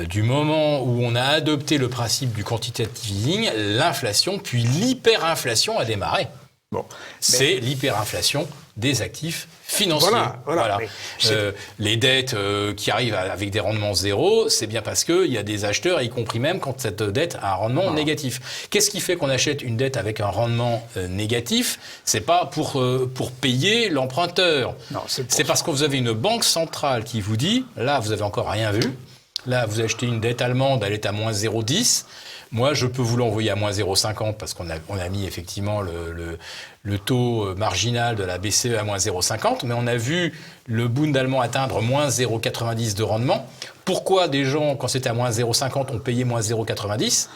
Du moment où on a adopté le principe du quantitative easing, l'inflation, puis l'hyperinflation a démarré. C'est l'hyperinflation des actifs financiers. Voilà. Les dettes qui arrivent avec des rendements zéro, c'est bien parce qu'il y a des acheteurs, y compris même quand cette dette a un rendement négatif. Qu'est-ce qui fait qu'on achète une dette avec un rendement négatif ? C'est pas pour payer l'emprunteur. Non, c'est parce que vous avez une banque centrale qui vous dit, là vous avez encore rien vu, là vous achetez une dette allemande, elle est à moins 0,10. Moi, je peux vous l'envoyer à moins 0,50 parce qu'on a mis effectivement le taux marginal de la BCE à moins 0,50, mais on a vu le Bund allemand atteindre moins 0,90 de rendement. Pourquoi des gens, quand c'était à moins 0,50, ont payé moins 0,90 ?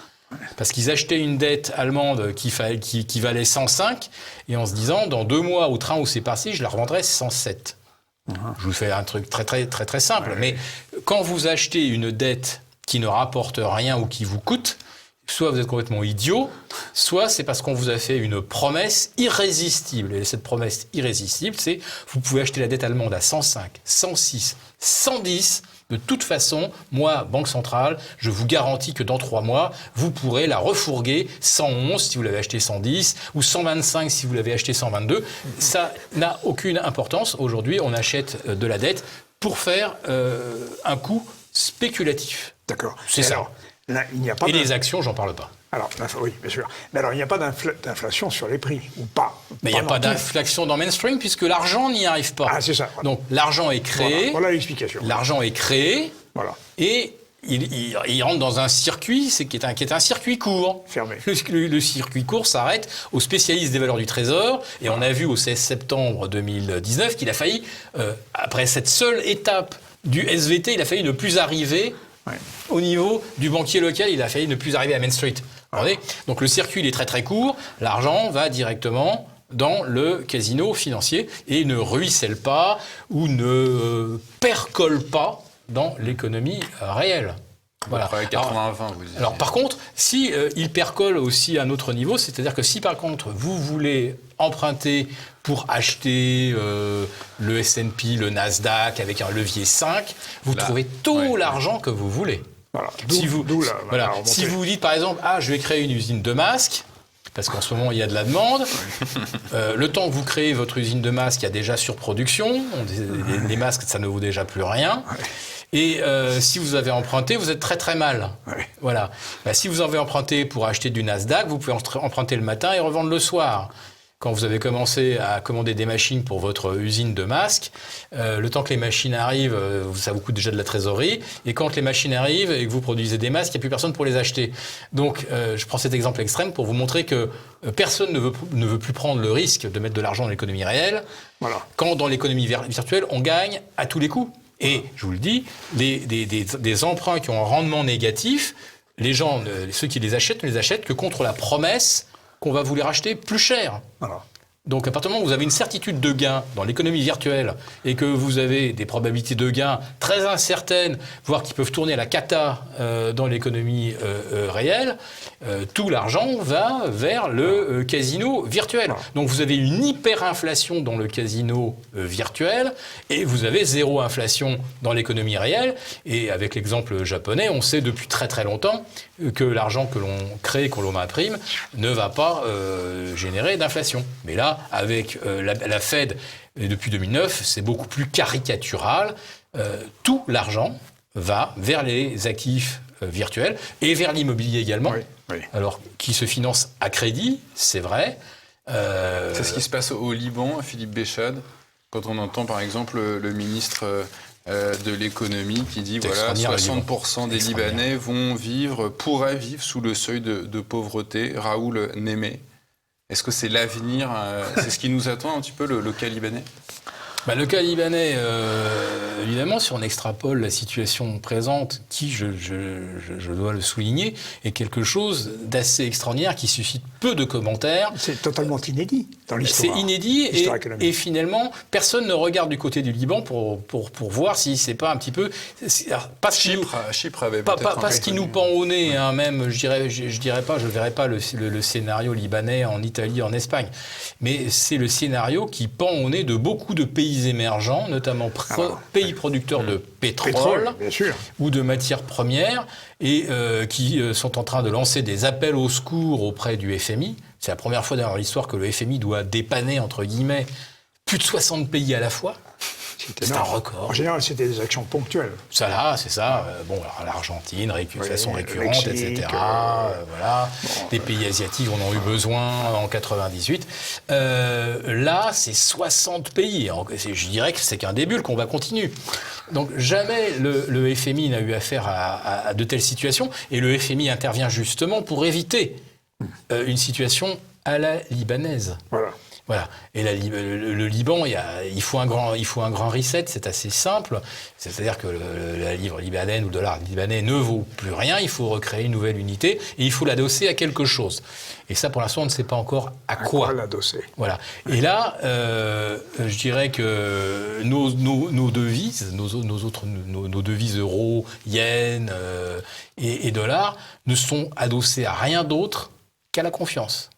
Parce qu'ils achetaient une dette allemande qui valait 105 et en se disant, dans 2 mois, au train où c'est passé, je la revendrai 107. Je vous fais un truc très simple. Ouais. Mais quand vous achetez une dette qui ne rapporte rien ou qui vous coûte, soit vous êtes complètement idiot, soit c'est parce qu'on vous a fait une promesse irrésistible. Et cette promesse irrésistible, c'est vous pouvez acheter la dette allemande à 105, 106, 110. De toute façon, moi, Banque Centrale, je vous garantis que dans 3 mois, vous pourrez la refourguer 111 si vous l'avez acheté 110 ou 125 si vous l'avez acheté 122. Ça n'a aucune importance. Aujourd'hui, on achète de la dette pour faire un coup spéculatif. D'accord. C'est ça. Alors, là, il n'y a pas les actions, j'en parle pas. Alors, oui, bien sûr. Mais alors, il n'y a pas d'inflation sur les prix, ou pas. Mais il n'y a pas d'inflation dans mainstream, puisque l'argent n'y arrive pas. Ah, c'est ça. Voilà. Donc, l'argent est créé. Voilà l'explication. L'argent est créé. Voilà. Et il rentre dans un circuit, qui est un circuit court. Fermé. Le circuit court s'arrête aux spécialistes des valeurs du Trésor. Et on a vu au 16 septembre 2019 qu'il a failli, après cette seule étape du SVT, il a failli ne plus arriver au niveau du banquier local. Il a failli ne plus arriver à Main Street. Donc le circuit il est très court, l'argent va directement dans le casino financier et ne ruisselle pas ou ne percole pas dans l'économie réelle. Voilà. 80-20, vous disiez. Alors par contre, si il percole aussi à un autre niveau, c'est-à-dire que si par contre vous voulez emprunter pour acheter le S&P, le Nasdaq avec un levier 5, vous trouvez tout l'argent que vous voulez. Voilà. Si vous vous dites par exemple, je vais créer une usine de masques, parce qu'en ce moment il y a de la demande, le temps que vous créez votre usine de masques, il y a déjà surproduction, les masques ça ne vaut déjà plus rien. Et si vous avez emprunté, vous êtes très mal. Voilà. Si vous avez emprunté pour acheter du Nasdaq, vous pouvez emprunter le matin et revendre le soir. Quand vous avez commencé à commander des machines pour votre usine de masques, le temps que les machines arrivent, ça vous coûte déjà de la trésorerie. Et quand les machines arrivent et que vous produisez des masques, il n'y a plus personne pour les acheter. Donc, je prends cet exemple extrême pour vous montrer que personne ne veut plus prendre le risque de mettre de l'argent dans l'économie réelle. Voilà. Quand dans l'économie virtuelle, on gagne à tous les coups. Et, je vous le dis, des emprunts qui ont un rendement négatif, les gens, ceux qui les achètent, ne les achètent que contre la promesse qu'on va vous les racheter plus cher. Voilà. Donc, à partir du moment où vous avez une certitude de gain dans l'économie virtuelle et que vous avez des probabilités de gain très incertaines, voire qui peuvent tourner à la cata dans l'économie réelle, tout l'argent va vers le casino virtuel. Donc, vous avez une hyperinflation dans le casino virtuel et vous avez zéro inflation dans l'économie réelle. Et avec l'exemple japonais, on sait depuis très longtemps que l'argent que l'on crée, que l'on imprime, ne va pas générer d'inflation. Mais là, avec la Fed, depuis 2009, c'est beaucoup plus caricatural. Tout l'argent va vers les actifs virtuels et vers l'immobilier également. Oui. Alors, qui se finance à crédit, c'est vrai. C'est ce qui se passe au Liban, Philippe Béchade, quand on entend par exemple le ministre de l'économie qui dit voilà 60% des Libanais pourraient vivre sous le seuil de pauvreté. Raoul Némé. Est-ce que c'est l'avenir, c'est ce qui nous attend un petit peu, le cas libanais ? Le cas libanais, évidemment, si on extrapole la situation présente, qui, je dois le souligner, est quelque chose d'assez extraordinaire, qui suscite peu de commentaires. C'est totalement inédit dans l'histoire. C'est inédit, et finalement, personne ne regarde du côté du Liban pour voir si c'est pas un petit peu... Chypre avait peut-être... Pas ce qui nous pend au nez, même, je verrais pas le scénario libanais en Italie, en Espagne. Mais c'est le scénario qui pend au nez de beaucoup de pays émergents, notamment pays producteurs de pétrole bien sûr, ou de matières premières, et qui sont en train de lancer des appels au secours auprès du FMI. C'est la première fois dans l'histoire que le FMI doit dépanner, entre guillemets, plus de 60 pays à la fois. C'est un record. En général, c'était des actions ponctuelles. Ça, là, c'est ça. L'Argentine, façon récurrente, Mexique, etc. Voilà. Les pays asiatiques en ont eu besoin en 98. Là, c'est 60 pays. Je dirais que c'est qu'un début, qu'on va continuer. Donc, jamais le FMI n'a eu affaire à de telles situations. Et le FMI intervient justement pour éviter une situation à la libanaise. Voilà. Voilà. Et le Liban, il faut un grand reset, c'est assez simple. C'est-à-dire que la livre libanaise ou le dollar libanais ne vaut plus rien, il faut recréer une nouvelle unité et il faut l'adosser à quelque chose. Et ça, pour l'instant, on ne sait pas encore à quoi l'adosser. Voilà. Et là, je dirais que nos devises, nos devises euros, yens et dollars ne sont adossées à rien d'autre qu'à la confiance.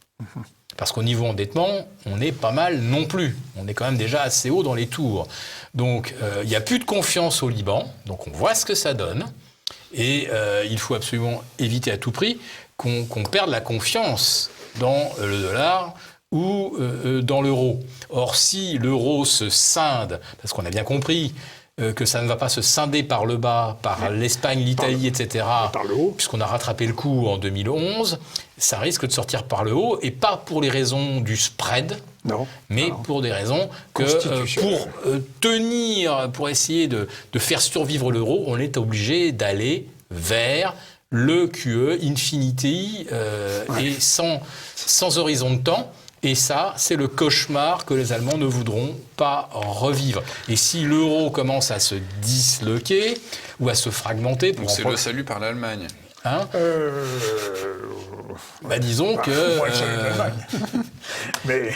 Parce qu'au niveau endettement, on est pas mal non plus. On est quand même déjà assez haut dans les tours. Donc, il n'y a plus de confiance au Liban. Donc, on voit ce que ça donne. Et il faut absolument éviter à tout prix qu'on perde la confiance dans le dollar ou dans l'euro. Or, si l'euro se scinde, parce qu'on a bien compris que ça ne va pas se scinder par le bas, par l'Espagne, l'Italie, etc., par le haut, puisqu'on a rattrapé le coup en 2011, ça risque de sortir par le haut, et pas pour les raisons du spread, mais pour des raisons que pour tenir, pour essayer de faire survivre l'euro, on est obligé d'aller vers le QE, Infinity, et sans horizon de temps. Et ça, c'est le cauchemar que les Allemands ne voudront pas revivre. Et si l'euro commence à se disloquer ou à se fragmenter... Donc c'est le salut par l'Allemagne. Hein disons que... Moi, le salut de l'Allemagne. Mais...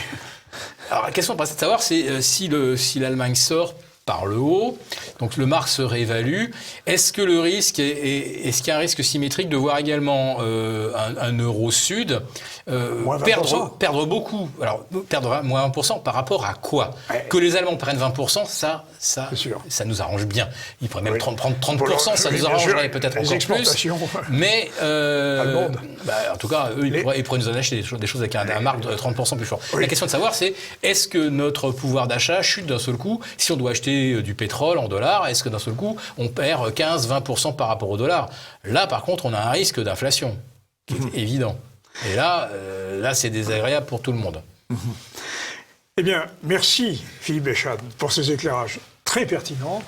Alors, la question de savoir, c'est si l'Allemagne sort par le haut, donc le marque se réévalue. Est-ce que le risque est-ce qu'il y a un risque symétrique de voir également un euro sud perdre beaucoup? Alors perdre moins 1% par rapport à quoi? Que les Allemands prennent 20%, ça nous arrange bien. Ils pourraient même prendre 30%, ça nous arrangerait peut-être encore plus. Mais en tout cas, eux, ils pourraient nous en acheter des choses avec un marque de 30% plus fort. La question de savoir, c'est est-ce que notre pouvoir d'achat chute d'un seul coup? Si on doit acheter du pétrole en dollars, est-ce que d'un seul coup, on perd 15-20% par rapport au dollar? Là, par contre, on a un risque d'inflation qui est évident. Et là, c'est désagréable pour tout le monde. Eh bien, merci Philippe Béchade pour ces éclairages très pertinents.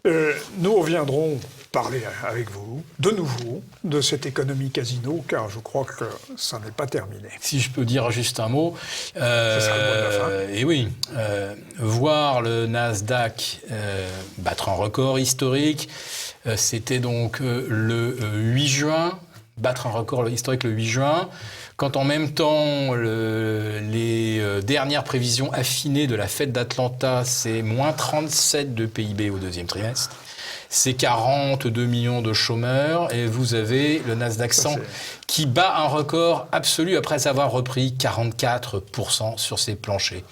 Nous reviendrons parler avec vous, de nouveau, de cette économie casino, car je crois que ça n'est pas terminé. Si je peux dire juste un mot. Ça sera le mot de la fin. Et oui, voir le Nasdaq battre un record historique, c'était donc le 8 juin, battre un record historique le 8 juin, quand en même temps, les dernières prévisions affinées de la Fed d'Atlanta, c'est moins 37 de PIB au deuxième trimestre. C'est 42 millions de chômeurs et vous avez le Nasdaq 100 qui bat un record absolu après avoir repris 44% sur ses planchers.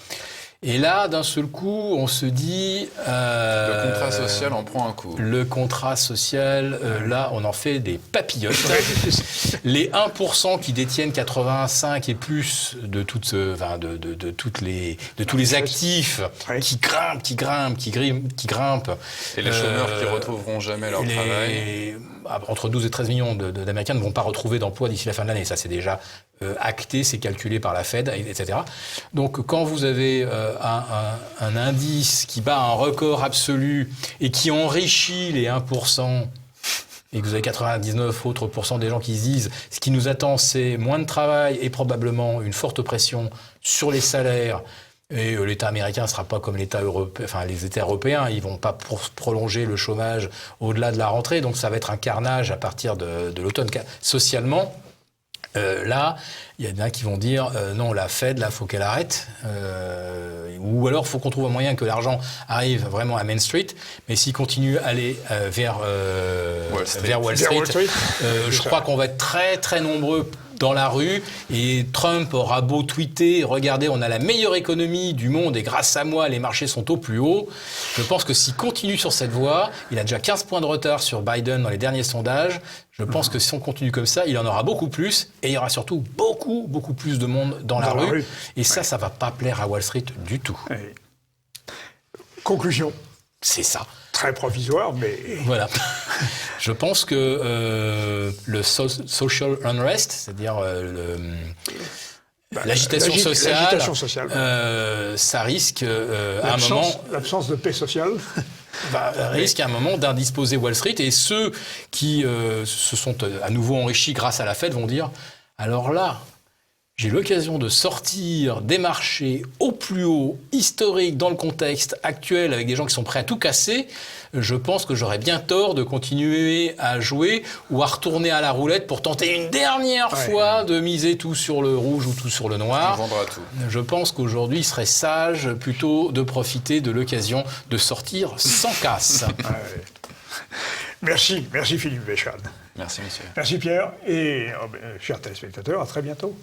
Et là, d'un seul coup, on se dit... le contrat social en prend un coup. Le contrat social, là, on en fait des papillotes. Les 1% qui détiennent 85 et plus de tous les actifs qui grimpent. Et les chômeurs qui retrouveront jamais leur travail. Entre 12 et 13 millions d'Américains ne vont pas retrouver d'emploi d'ici la fin de l'année. Ça, c'est déjà acté, c'est calculé par la Fed, etc. Donc, quand vous avez un indice qui bat un record absolu et qui enrichit les 1%, et que vous avez 99 autres % des gens qui se disent ce qui nous attend, c'est moins de travail et probablement une forte pression sur les salaires. Et l'État américain ne sera pas comme l'État européen, enfin les États européens, ils vont pas prolonger le chômage au-delà de la rentrée, donc ça va être un carnage à partir de l'automne. Socialement, là, il y en a qui vont dire non, la Fed, là, faut qu'elle arrête, ou alors faut qu'on trouve un moyen que l'argent arrive vraiment à Main Street. Mais s'il continue à aller vers Wall Street, je crois qu'on va être très très nombreux dans la rue, et Trump aura beau tweeter, regardez, on a la meilleure économie du monde et grâce à moi, les marchés sont au plus haut. Je pense que s'il continue sur cette voie, il a déjà 15 points de retard sur Biden dans les derniers sondages. Je pense que si on continue comme ça, il en aura beaucoup plus, et il y aura surtout beaucoup plus de monde dans la rue. Et ça va pas plaire à Wall Street du tout. Oui. Conclusion. C'est ça. Très provisoire, mais... Voilà. Je pense que le social unrest, c'est-à-dire l'agitation sociale, ça risque à un moment... L'absence de paix sociale. Risque à un moment d'indisposer Wall Street. Et ceux qui se sont à nouveau enrichis grâce à la Fed vont dire, alors là, j'ai eu l'occasion de sortir des marchés au plus haut, historique, dans le contexte actuel, avec des gens qui sont prêts à tout casser, je pense que j'aurais bien tort de continuer à jouer ou à retourner à la roulette pour tenter une dernière fois de miser tout sur le rouge ou tout sur le noir. On vendra tout. Je pense qu'aujourd'hui, il serait sage plutôt de profiter de l'occasion de sortir sans casse. Merci Philippe Béchade. Merci, monsieur. Merci Pierre et chers téléspectateurs, à très bientôt.